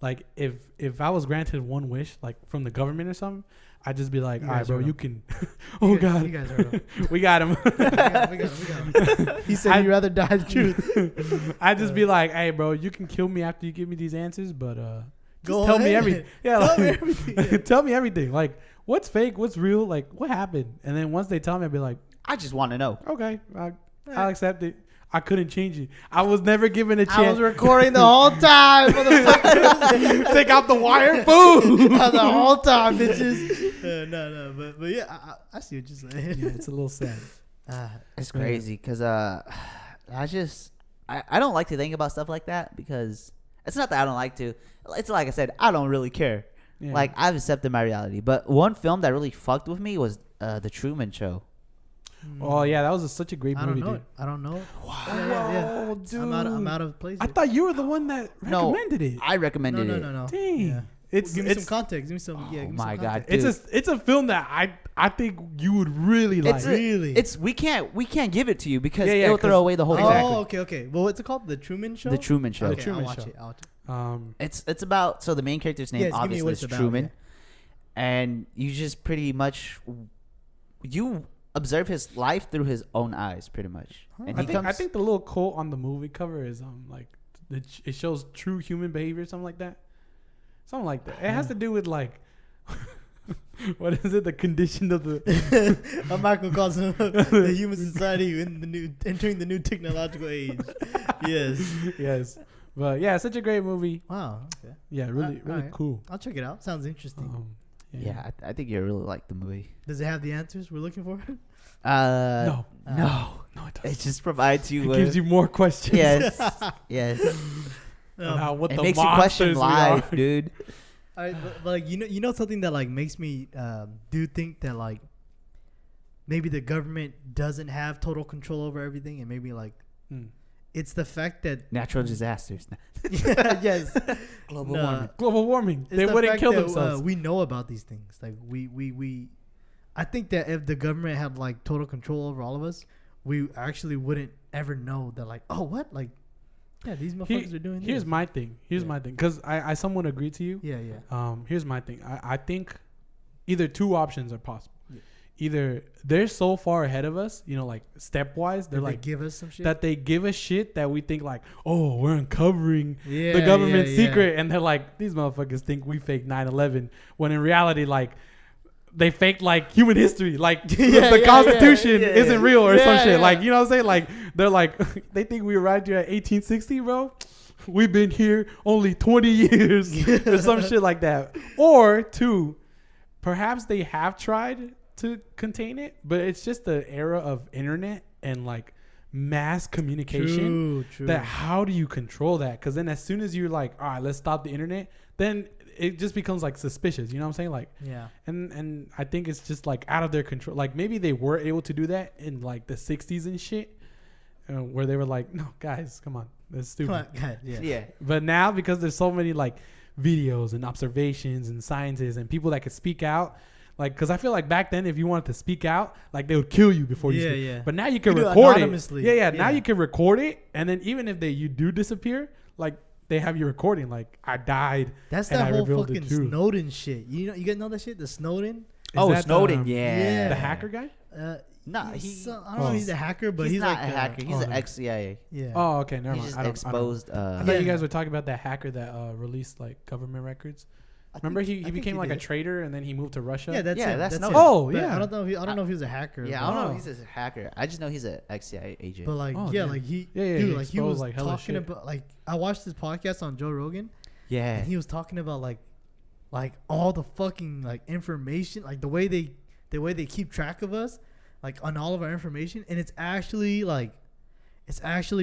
Like if I was granted one wish, like from the government or something, I'd just be like, You all right, guys bro, heard you him. can. Oh You guys- God, you guys heard him. we got him. we got him. He said he'd rather die the truth. I'd just be like, hey, bro, you can kill me after you give me these answers, but just Go tell me ahead. everything. Yeah, Tell me like, everything, yeah. tell me everything. Like, what's fake? What's real? Like, what happened? And then once they tell me, I'd be like, I just want to know. okay, I'll accept it. I couldn't change it. I was never given a I chance. was recording the whole time, motherfucker. Take out the wire, boom. The whole time, bitches. No, but yeah, I see what you're saying. Yeah, it's a little sad. It's crazy because I don't like to think about stuff like that, because it's not that I don't like to. It's like I said, I don't really care. Yeah. Like, I've accepted my reality. But one film that really fucked with me was The Truman Show. Oh yeah, that was such a great I movie, don't know dude. it. I don't know it. Wow, Yeah. dude. I'm out of place. I thought you were the one that No, recommended it. I recommended it. No. Dang. Yeah. It's Give me some it's context. Give me some. Yeah. Oh Give me my some God, context. it's a film that I think you would really like. It's Really? we can't give it to you because Yeah, it'll 'cause- throw away the whole Oh, thing. okay. Well, what's it called? The Truman Show. The Truman Show. The Okay, Truman I'll watch Show. it. I'll watch it. It's about, so the main character's name Yes, give me obviously what is it's about, Truman, and you just pretty much you observe his life through his own eyes, pretty much. And I think the little quote on the movie cover is like it shows true human behavior, something like that. Something like that. It has to do with like what is it? The condition of the A microcosm of the human society entering the new technological age. Yes. yes. But yeah, such a great movie. Wow. Okay. Yeah, really Alright. cool. I'll check it out. Sounds interesting. yeah, I think you really like the movie. Does it have the answers we're looking for? No. No, No, it doesn't. it just provides you It with gives you more questions. yes. About what It the makes you question monsters we are. life, dude. All right, but like you know something that like makes me do think that like maybe the government doesn't have total control over everything, and maybe like it's the fact that Natural disasters. yes, Global Nah. warming. Global warming. it's They the wouldn't fact kill that, themselves. we know about these things. Like we I think that if the government had like total control over all of us, we actually wouldn't ever know that like, oh, what, like, yeah, these motherfuckers are doing this. Here's my thing. Here's my thing. Because I somewhat agree to you. Yeah. Here's my thing. I think either two options are possible. Yeah. Either they're so far ahead of us, like stepwise, they're Did like they give us some shit that they give us shit that we think like, oh, we're uncovering yeah, the government's yeah, yeah. secret, and they're like, these motherfuckers think we faked 9/11, when in reality, like, they faked like human history, like the Constitution isn't real or some shit. Like, you know what I'm saying? Like, they're like, they think we arrived here at 1860, bro. We've been here only 20 years or some shit like that. Or two, perhaps they have tried to contain it, but it's just the era of internet and like mass communication. True. That how do you control that? Because then as soon as you're like, all right, let's stop the internet, then it just becomes like suspicious. You know what I'm saying? Like, yeah. And I think it's just like out of their control. Like maybe they were able to do that in like the 60s and shit, where they were like, no, guys, come on, that's stupid. Come on, guys, yeah. But now because there's so many like videos and observations and scientists and people that could speak out. Like, because I feel like back then, if you wanted to speak out, like they would kill you before you speak. Yeah. But now you can do record anonymously. it. Yeah. Now you can record it, and then even if you do disappear, like they have you recording. Like I died. That's and that I whole revealed the fucking truth. Snowden shit. You guys know that shit? The Snowden. Oh, that Snowden, the, yeah. the hacker guy. Nah, I don't know if he's a hacker, but he's not like a hacker. He's an like, ex-CIA. Yeah. Oh, okay, never He mind. just I don't, exposed. I thought you guys were talking about that hacker that released like government records. Remember, he became like a traitor, and then he moved to Russia. Yeah, that's it. That's it. Oh, But yeah. I don't know if he was a hacker. Yeah, I don't know if he's a hacker. I just know he's an ex-CIA agent. But like, like he, dude, he was exposed, like, hella talking shit. about like I watched this podcast on Joe Rogan. Yeah, And he was talking about like all the fucking like information, like the way they keep track of us, like on all of our information, and it's actually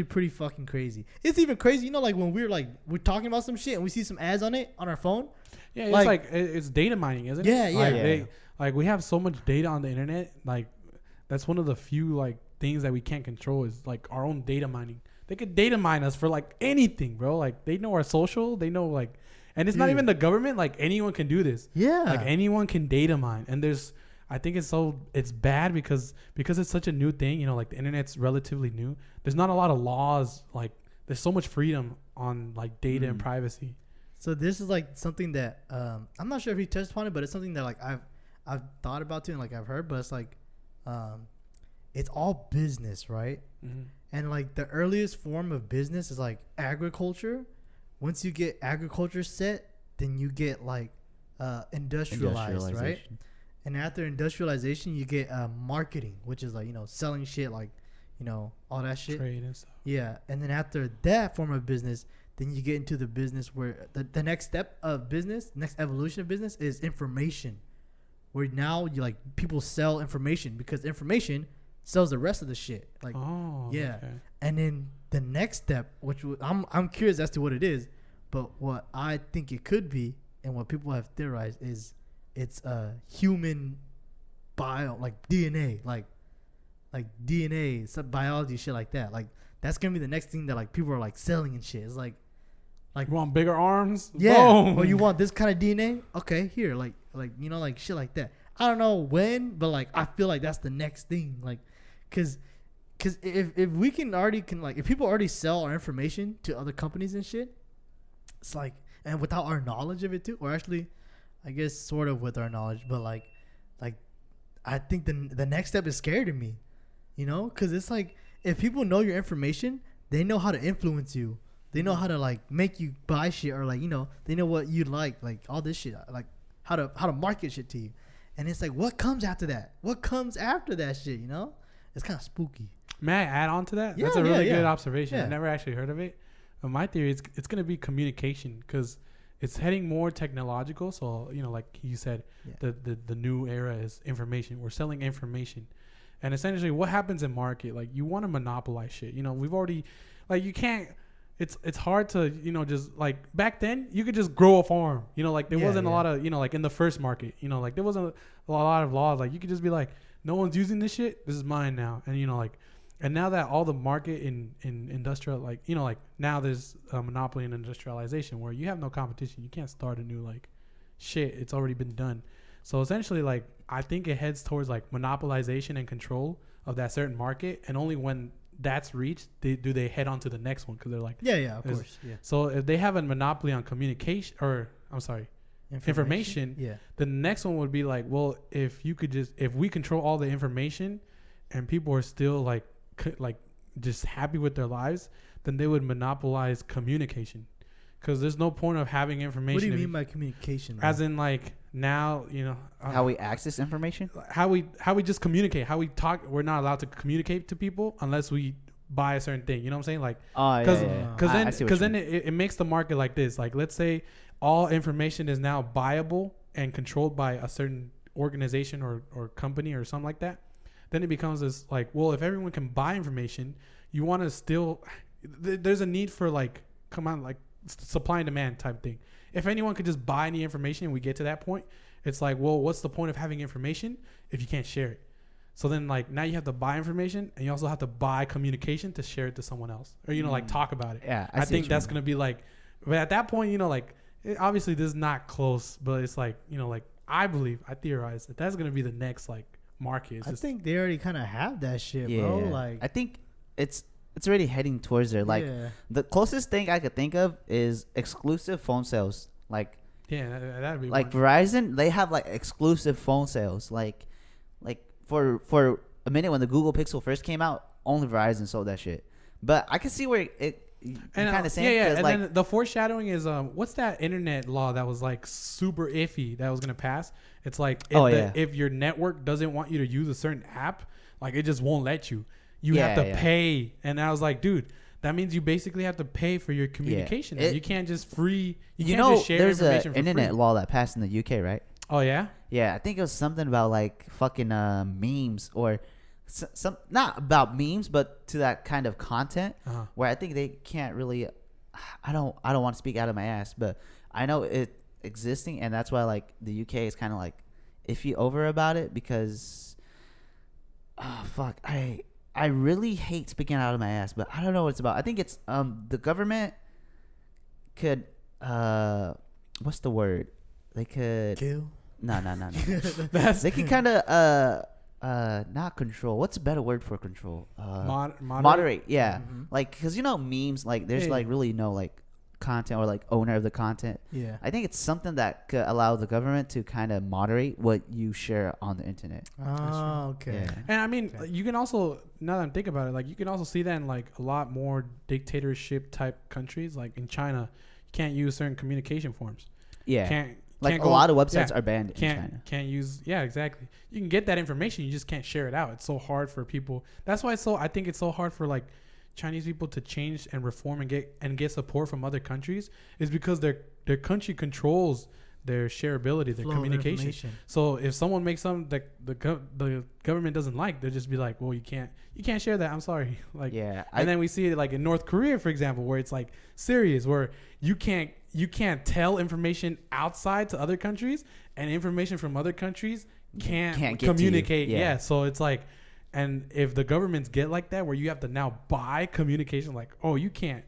pretty fucking crazy. It's even crazy, you know, like when we're talking about some shit and we see some ads on it on our phone. Yeah, it's like it's data mining, isn't it? Yeah. Like we have so much data on the internet. Like that's one of the few like things that we can't control is like our own data mining. They could data mine us for like anything, bro. Like they know our social, they know like, and it's not even the government. Like anyone can do this. Yeah. Like anyone can data mine, and I think it's bad because it's such a new thing. You know, like the internet's relatively new. There's not a lot of laws. Like there's so much freedom on like data and privacy. So this is like something that I'm not sure if he touched upon it, but it's something that like I've thought about too, and like I've heard, but it's like it's all business, right? Mm-hmm. And like the earliest form of business is like agriculture. Once you get agriculture set, then you get like industrialized, right? And after industrialization, you get marketing, which is like, you know, selling shit, like, you know, all that shit. Trade and stuff. Yeah. And then after that form of business, then you get into the business where the next step of business, next evolution of business is information. Where now you like people sell information because information sells the rest of the shit. Like, yeah. Okay. And then the next step, which I'm curious as to what it is, but what I think it could be and what people have theorized is it's human like DNA, like DNA, some biology shit like that. Like that's gonna be the next thing that like people are like selling and shit. It's like you want bigger arms? yeah. Boom. Or you want this kind of DNA? Okay, here, like you know, like shit like that. I don't know when, but like I feel like that's the next thing. Like, cause if we if people already sell our information to other companies and shit, it's like, and without our knowledge of it too, or actually, I guess sort of with our knowledge, but like I think the next step is scary to me, you know, cause it's like if people know your information, they know how to influence you. They know how to like make you buy shit, or like, you know, they know what you like all this shit, like how to market shit to you. And it's like, what comes after that? What comes after that shit, you know? It's kind of spooky. May I add on to that? Yeah, That's a really good yeah. observation. Yeah. I never actually heard of it. But my theory is it's going to be communication because it's heading more technological. So, you know, like you said, the new era is information. We're selling information. And essentially what happens in market, like you want to monopolize shit. You know, we've already, like you can't, it's hard to, you know, just like back then you could just grow a farm, you know, like there wasn't a lot of, you know, like in the first market, you know, like there wasn't a lot of laws. Like you could just be like, no one's using this shit. This is mine now. And, you know, like, and now that all the market in industrial, like, you know, like now there's a monopoly in industrialization where you have no competition. You can't start a new like shit. It's already been done. So essentially, like, I think it heads towards like monopolization and control of that certain market. And only when that's reached, do they head on to the next one. Cause they're like, of course. Yeah. So if they have a monopoly on communication information, yeah. the next one would be like, well, if we control all the information and people are still like just happy with their lives, then they would monopolize communication because there's no point of having information. What do you mean by communication? As in like now, you know, how we access information, how we just communicate, how we talk. We're not allowed to communicate to people unless we buy a certain thing. You know what I'm saying? Like, because then it makes the market like this. Like, let's say all information is now buyable and controlled by a certain organization or company or something like that. Then it becomes this like, well, if everyone can buy information, you want to still. There's a need for like supply and demand type thing. If anyone could just buy any information and we get to that point, it's like, well, what's the point of having information if you can't share it? So then like now you have to buy information and you also have to buy communication to share it to someone else or, like talk about it. Yeah. I think that's going to be like, but at that point, like obviously this is not close, but it's like, like I theorize that that's going to be the next like market. I think they already kind of have that shit, bro. Like I think it's already heading towards there. Like the closest thing I could think of is exclusive phone sales. Like that'd be like one. Verizon, they have like exclusive phone sales. Like for a minute when the Google Pixel first came out, only Verizon sold that shit. But I can see where you kind of saying and like, then the foreshadowing is what's that internet law that was like super iffy that was gonna pass? It's like if your network doesn't want you to use a certain app, like it just won't let you. You have to pay. And I was like, dude, that means you basically have to pay for your communication. You can't just free. You can't just share there's information an for internet free. law that passed in the UK, right? Oh yeah. Yeah, I think it was something about like fucking memes or some not about memes, but to that kind of content where I think they can't really. I don't want to speak out of my ass, but I know it existing, and that's why like the UK is kind of like iffy over about it because, I really hate speaking out of my ass, but I don't know what it's about. I think it's the government could what's the word? They could kill. No. They can kind of not control. What's a better word for control? Moderate. Yeah, like because memes, like there's like really no like content or like owner of the content. Yeah, I think it's something that could allow the government to kind of moderate what you share on the internet. Oh, okay. Yeah. And I mean, you can also, now that I'm thinking about it, like you can also see that in like a lot more dictatorship type countries, like in China, you can't use certain communication forms. Yeah. Can't a lot of websites are banned in China. Can't use. Yeah, exactly. You can get that information, you just can't share it out. It's so hard for people. That's why I think it's so hard for like Chinese people to change and reform and get support from other countries, is because their country controls their shareability, their communication. So if someone makes something that the government doesn't like, they'll just be like, well, you can't share that. I'm sorry. Like, yeah. And then we see it like in North Korea, for example, where it's like serious, where you can't tell information outside to other countries, and information from other countries can't communicate. Yeah. So it's like, and if the governments get like that, where you have to now buy communication, like, oh, you can't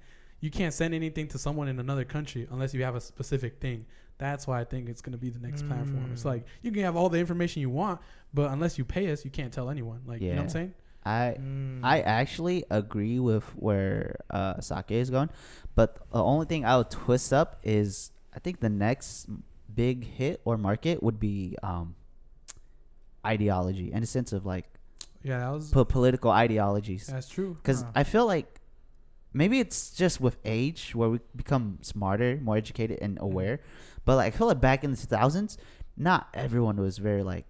send anything to someone in another country unless you have a specific thing. That's why I think it's going to be the next platform. It's like, you can have all the information you want, but unless you pay us, you can't tell anyone. Like, you know what I'm saying? I actually agree with where Sake is going, but the only thing I would twist up is I think the next big hit or market would be ideology, in a sense of like political ideologies. That's true. Because I feel like maybe it's just with age where we become smarter, more educated, and aware. But like I feel like back in the 2000s, not everyone was very like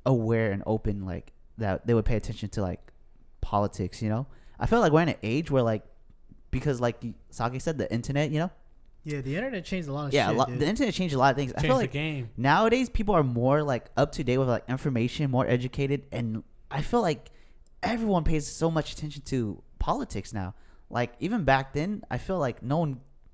aware and open, like that they would pay attention to like politics. I feel like we're in an age where like, because like Saki said, the internet, Yeah, the internet changed a lot of shit. Yeah, the internet changed a lot of things. I feel like the game. Nowadays people are more like up to date with like information, more educated, and I feel like everyone pays so much attention to politics now. Like even back then, I feel like no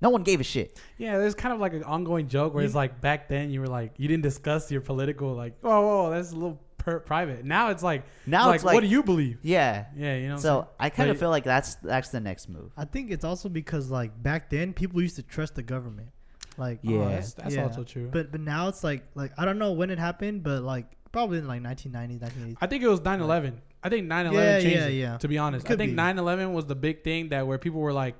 one gave a shit. Yeah, there's kind of like an ongoing joke where it's like back then you were like, you didn't discuss your political, like, whoa, that's a little private. Now it's like what do you believe? Yeah, you know. So I kind of feel like that's the next move. I think it's also because like back then people used to trust the government. Like that's also true. But now it's like I don't know when it happened, but like probably in like 1990s, 1980s. I think it was 9/11. I think 9/11 changed it, to be honest. I think 9/11 was the big thing that where people were like,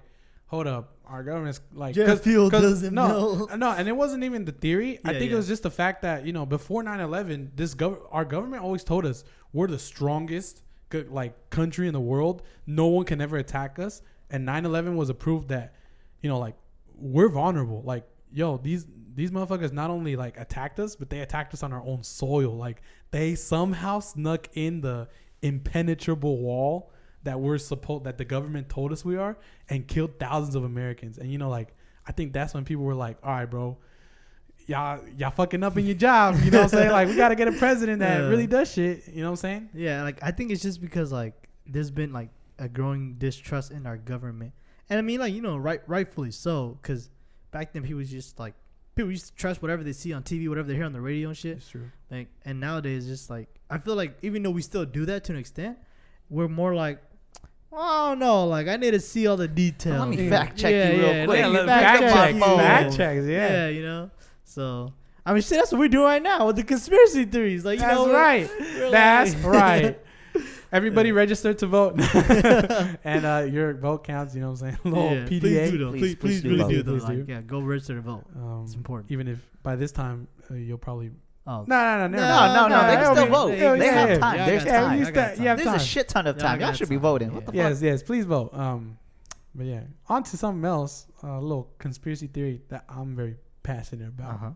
hold up, our government's like, Jeff Field doesn't know. No, and it wasn't even the theory. I think it was just the fact that, before 9/11, our government always told us we're the strongest like country in the world. No one can ever attack us. And 9/11 was a proof that, like we're vulnerable. Like, yo, these motherfuckers not only like attacked us, but they attacked us on our own soil. Like they somehow snuck in the impenetrable wall that that the government told us we are, and killed thousands of Americans. And like I think that's when people were like, all right, bro, y'all fucking up in your job. You know what I'm saying? Like we gotta get a president that really does shit. You know what I'm saying? Yeah, like I think it's just because like there's been like a growing distrust in our government. And I mean, like, rightfully so, because back then people used to trust whatever they see on TV, whatever they hear on the radio and shit. It's true. Like, and nowadays, just like, I feel like even though we still do that to an extent, we're more like, oh no, like I need to see all the details. Let me fact check you real quick. Let me Fact checks, yeah. Yeah, So, I mean, shit, that's what we're doing right now with the conspiracy theories. Like, That's right. That's right. Everybody register to vote. And your vote counts, you know what I'm saying? Little PDA. Please do, though. Please do really vote. do, though. Please Like, do. yeah, go register to vote. It's important. Even if by this time you'll probably... Oh. No. No. They can still vote. They have time. There's time. You have There's time. a shit ton of time. Y'all should be voting. What the fuck? Yes, please vote. But yeah, on to something else. A little conspiracy theory that I'm very passionate about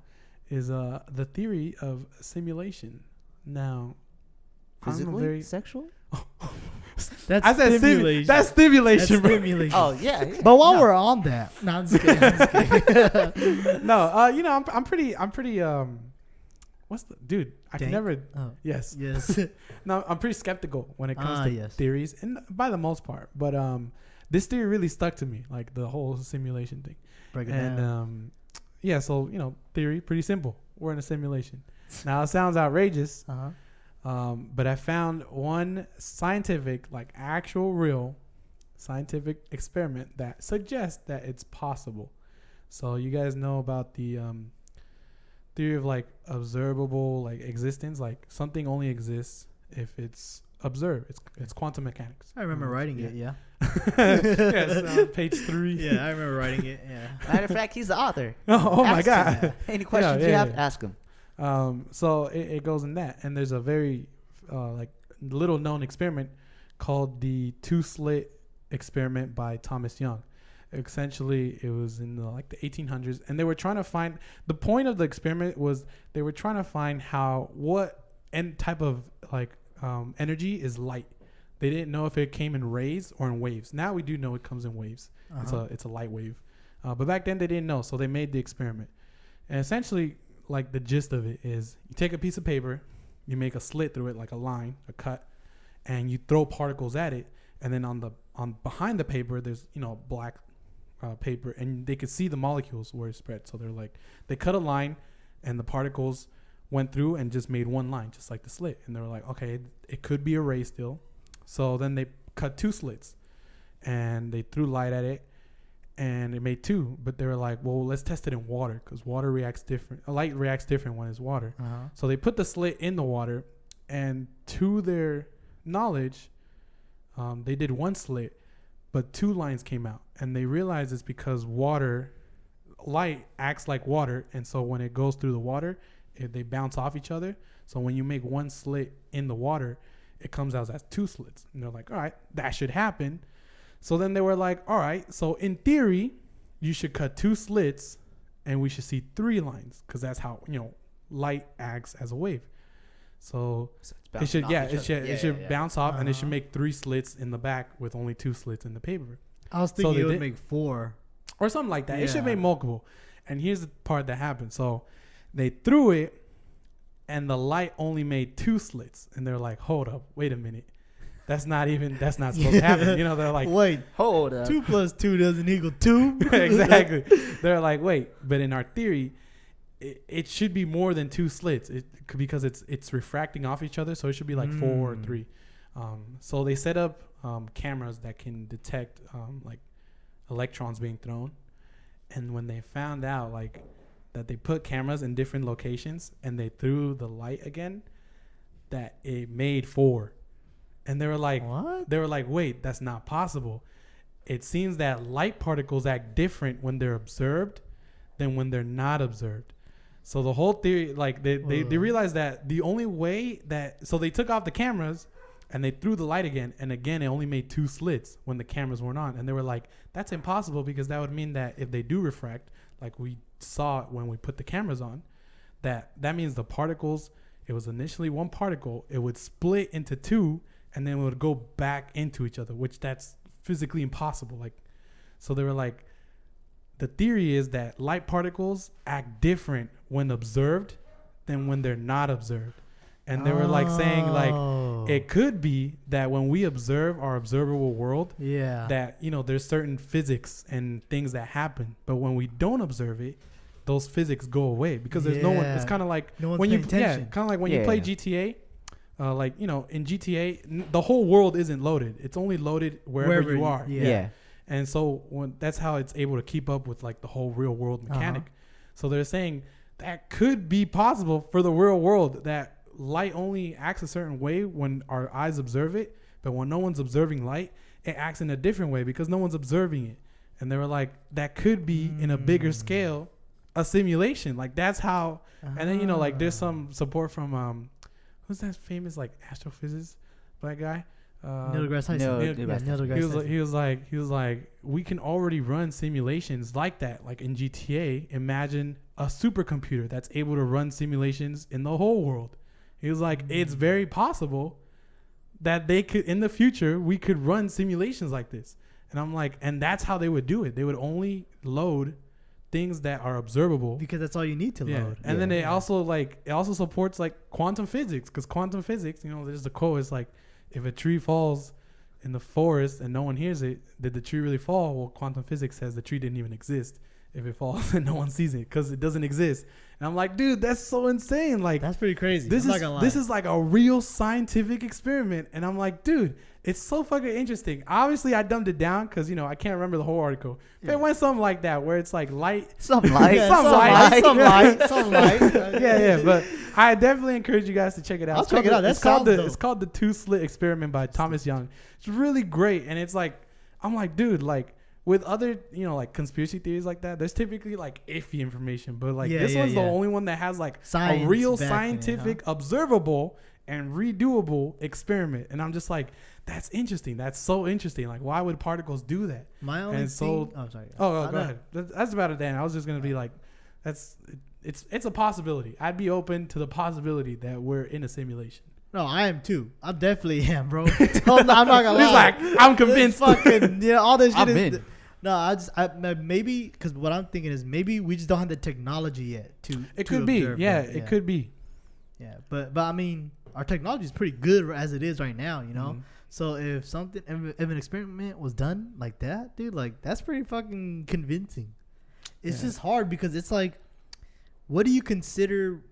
is the theory of simulation. Now, Physically, sexually. That's stimulation. That's stimulation. That's stimulation. Oh yeah. But while we're on that, no, I'm just kidding. No, I'm pretty. What's the dude? I can never. Oh. Yes. Yes. No, I'm pretty skeptical when it comes to theories, and by the most part. But this theory really stuck to me, like the whole simulation thing. Break it down. Yeah. So theory pretty simple. We're in a simulation. Now it sounds outrageous. But I found one scientific, like actual real scientific experiment that suggests that it's possible. So you guys know about the theory of like observable like existence, like something only exists if it's observed. It's quantum mechanics. I remember writing it. Yeah. Yes, page 3. Yeah, I remember writing it. Yeah. Matter of fact, he's the author. Oh my Ask God. him. Any questions you have, ask him. So it goes in that, and there's a very like little known experiment called the 2-slit experiment by Thomas Young. Essentially, it was in the 1800s, and they were trying to find, the point of the experiment was they were trying to find what type of energy is light. They didn't know if it came in rays or in waves. Now we do know it comes in waves. It's a light wave, but back then they didn't know, so they made the experiment. And essentially, like the gist of it is, you take a piece of paper, you make a slit through it, like a line, a cut, and you throw particles at it, and then on behind the paper there's black paper, and they could see the molecules where it spread. So they cut a line, and the particles went through and just made one line, just like the slit. And they were like, okay, it could be a ray still. So then they cut 2 slits, and they threw light at it, and it made 2. But they were like, well, let's test it in water, because water reacts different. Light reacts different when it's water. So they put the slit in the water, and to their knowledge, they did 1 slit, but 2 lines came out. And they realized it's because light acts like water, and so when it goes through the water, they bounce off each other. So when you make 1 slit in the water, it comes out as 2 slits. And they're like, all right, that should happen. So then they were like, all right, so in theory, you should cut 2 slits and we should see 3 lines, because that's how, light acts as a wave. So it should bounce off, and it should make 3 slits in the back with only 2 slits in the paper. I was thinking it would make 4. Or something like that. Yeah. It should make multiple. And here's the part that happened. So they threw it, and the light only made 2 slits. And they're like, hold up, wait a minute. That's not supposed to happen. They're like, wait, hold up. 2 plus 2 doesn't equal 2. Exactly. They're like, wait, but in our theory, it should be more than 2 slits, because it's refracting off each other. So it should be like 4 or 3. So they set up cameras that can detect like electrons being thrown. And when they found out that they put cameras in different locations and they threw the light again, that it made 4. And they were like, what? They were like, wait, that's not possible. It seems that light particles act different when they're observed than when they're not observed. So the whole theory, they realized that the only way so they took off the cameras and they threw the light again, and again, it only made 2 slits when the cameras weren't on. And they were like, that's impossible, because that would mean that if they do refract, like we saw when we put the cameras on, that means the particles, it was initially 1 particle, it would split into 2, and then it would go back into each other, which that's physically impossible. So they were like, the theory is that light particles act different when observed than when they're not observed. and they were like saying like it could be that when we observe our observable world, that there's certain physics and things that happen, but when we don't observe it, those physics go away because there's no one. It's kind of like when you kind of like when you play GTA. Like in GTA, the whole world isn't loaded. It's only loaded wherever you are. Yeah. And so that's how it's able to keep up with like the whole real world mechanic. So they're saying that could be possible for the real world, that light only acts a certain way when our eyes observe it, but when no one's observing light, it acts in a different way because no one's observing it. And they were like, that could be in a bigger scale, a simulation. Like that's how. And then like there's some support from who's that famous like astrophysicist black guy? Neil deGrasse Tyson. He was like, we can already run simulations like that, like in GTA. Imagine a supercomputer that's able to run simulations in the whole world. He was like, it's very possible that they could, in the future, we could run simulations like this. And I'm like, and that's how they would do it. They would only load things that are observable because that's all you need to load. And then it also supports like quantum physics, because quantum physics, there's the quote, it's like, if a tree falls in the forest and no one hears it, did the tree really fall? Well, quantum physics says the tree didn't even exist if it falls and no one sees it because it doesn't exist. And I'm like, dude, that's so insane. Like, that's pretty crazy. This is like a real scientific experiment. And I'm like, dude, it's so fucking interesting. Obviously, I dumbed it down because, I can't remember the whole article. But it went something like that where it's like light. Some light. Yeah. But I definitely encourage you guys to check it out. I'll check it out. It's called the Two-Slit Experiment by Thomas Young. It's really great. And it's like, I'm like, dude, like with other, like conspiracy theories like that, there's typically like iffy information. But like this one's the only one that has like a real scientific, observable, and redoable experiment. And I'm just like, that's interesting. That's so interesting. Like, why would particles do that? My only go ahead. That's about it then. I was just going to be like, it's a possibility. I'd be open to the possibility that we're in a simulation. No, I am too. I definitely am, bro. I'm not gonna lie. He's like, I'm convinced. All this shit is. in. No, maybe because what I'm thinking is maybe we just don't have the technology yet to. It could be, it could be. Yeah, but I mean, our technology is pretty good as it is right now, Mm-hmm. So if an experiment was done like that, dude, like that's pretty fucking convincing. It's just hard because it's like, what do you consider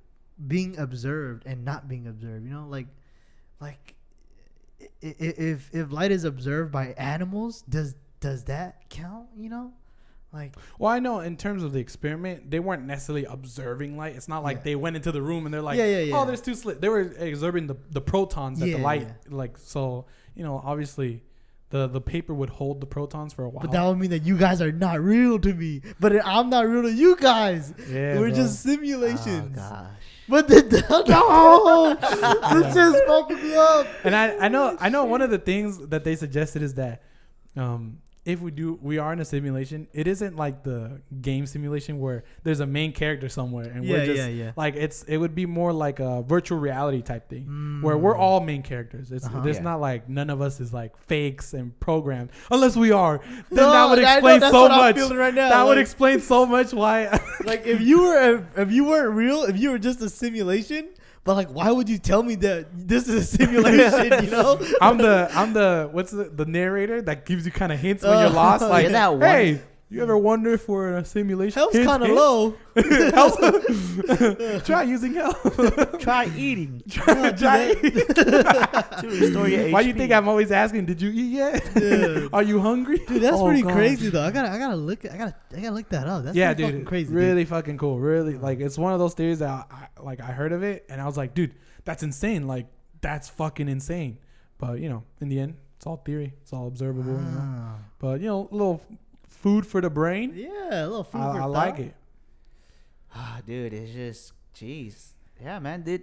being observed and not being observed? Like if light is observed by animals, does that count? Like, well, I know in terms of the experiment, they weren't necessarily observing light. It's not like they went into the room and they're like, oh, there's two slits. They were observing the protons that the light, like, so, obviously the paper would hold the protons for a while. But that would mean that you guys are not real to me. But I'm not real to you guys. Yeah, we're just simulations. Oh, gosh. But no, this just fucking me up. And I know one of the things that they suggested is that, if we are in a simulation, it isn't like the game simulation where there's a main character somewhere and we're just like it would be more like a virtual reality type thing where we're all main characters. There's not like none of us is like fakes and programmed unless we are. Then that would explain so much. Right now. That would explain so much why. Like if you weren't real, if you were just a simulation. But like, why would you tell me that this is a simulation? I'm the what's the narrator that gives you kind of hints when you're lost. Like, hey, you ever wonder if we're in a simulation? Health's kind of low. Try using health. Try eating. Try eating. Restore your HP. Why do you think I'm always asking? Did you eat yet? Yeah. Are you hungry? Dude, that's pretty crazy though. I gotta look that up. That's pretty fucking crazy. Really fucking cool. Really, like it's one of those theories that I heard of it and I was like, dude, that's insane. Like that's fucking insane. But in the end, it's all theory. It's all observable. But a little food for the brain. Yeah, a little food for I like it. Dude, it's just, jeez. Yeah, man, dude.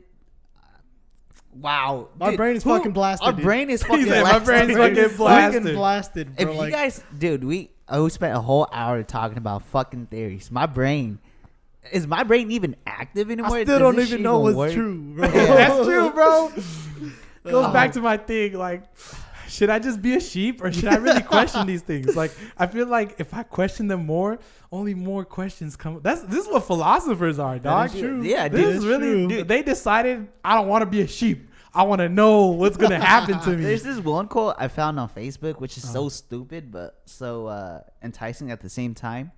Wow. My brain is fucking blasted. Our brain is fucking blasted. My brain's fucking blasted, bro. If you guys, dude, we spent a whole hour talking about fucking theories. Is my brain even active anymore? I still don't even know what's true, bro. That's true, bro. Goes back to my thing, like, should I just be a sheep or should I really question these things? Like, I feel like if I question them more, only more questions come. This is what philosophers are, dog. True. Yeah, this dude, is really. dude. They decided I don't want to be a sheep. I want to know what's gonna happen to me. There's this one quote I found on Facebook, which is so stupid but so enticing at the same time.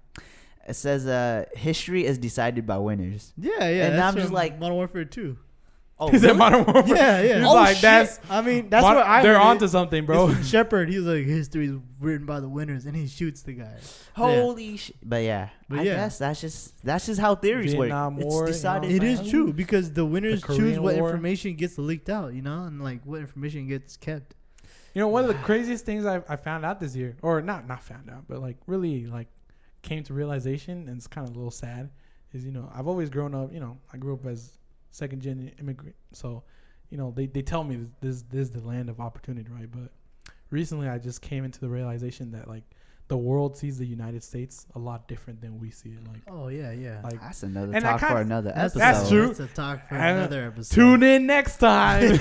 It says, "History is decided by winners." Yeah, And I'm just like, Modern Warfare 2. "Oh, Is it Modern Warfare? Yeah, yeah. He's Oh, like, shit. that's. I mean, that's what I They're heard onto it. something, It's bro. from Shepard. He was like, history is written by the winners, and he shoots the guy. holy shit!" But yeah, But I yeah. guess that's just how theories Vietnam work. War, It's decided. It by is who? true because the winners choose Korean what War. information gets leaked out, and like what information gets kept. You know, one of the craziest things I found out this year, or not found out, but like really like came to realization, and it's kind of a little sad, is I've always grown up. I grew up as second gen immigrant, so they tell me this is the land of opportunity, right? But recently, I just came into the realization that like the world sees the United States a lot different than we see it. Like, Oh yeah, yeah. like That's another And I talk for kinda- another That's episode. That's true. That's a talk for And another episode. tune in next time.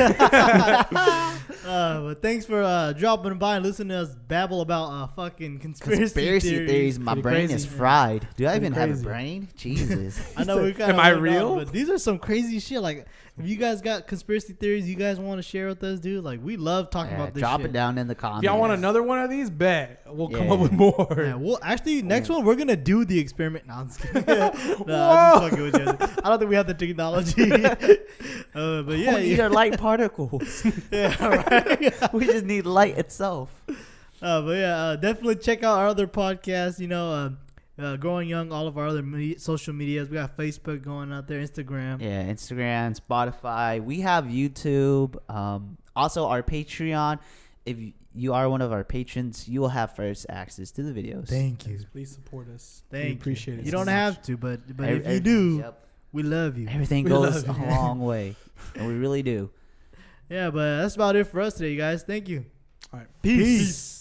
But thanks for dropping by and listening to us babble about fucking conspiracy theories. My Pretty brain crazy. is fried. Do I Pretty even have a crazy. brain? Jesus. I know we kind of Am I real? but these are some crazy shit. Like, if you guys got conspiracy theories you guys want to share with us, dude, like we love talking Yeah, about this drop shit. it down in the If comments. y'all want another one of these, bet we'll come Yeah. up with more. Yeah, well, actually, next one we're gonna do the experiment. No, I'm just kidding. I'm Whoa. just fucking with you. I don't think we have the technology. But yeah, We need our light particles. yeah, right. We just need light itself. But yeah, definitely check out our other podcasts. Growing Young, all of our other social medias. We got Facebook going out there, Instagram. Yeah, Instagram, Spotify. We have YouTube. Also, our Patreon. If you are one of our patrons, you will have first access to the videos. Thank you. Please support us. Thank we you. appreciate it. You so don't much. have to, but if you Every- do, yep. we love you. Everything We goes love a you. long way, and we really do. Yeah, but that's about it for us today, you guys. Thank you. All right. Peace.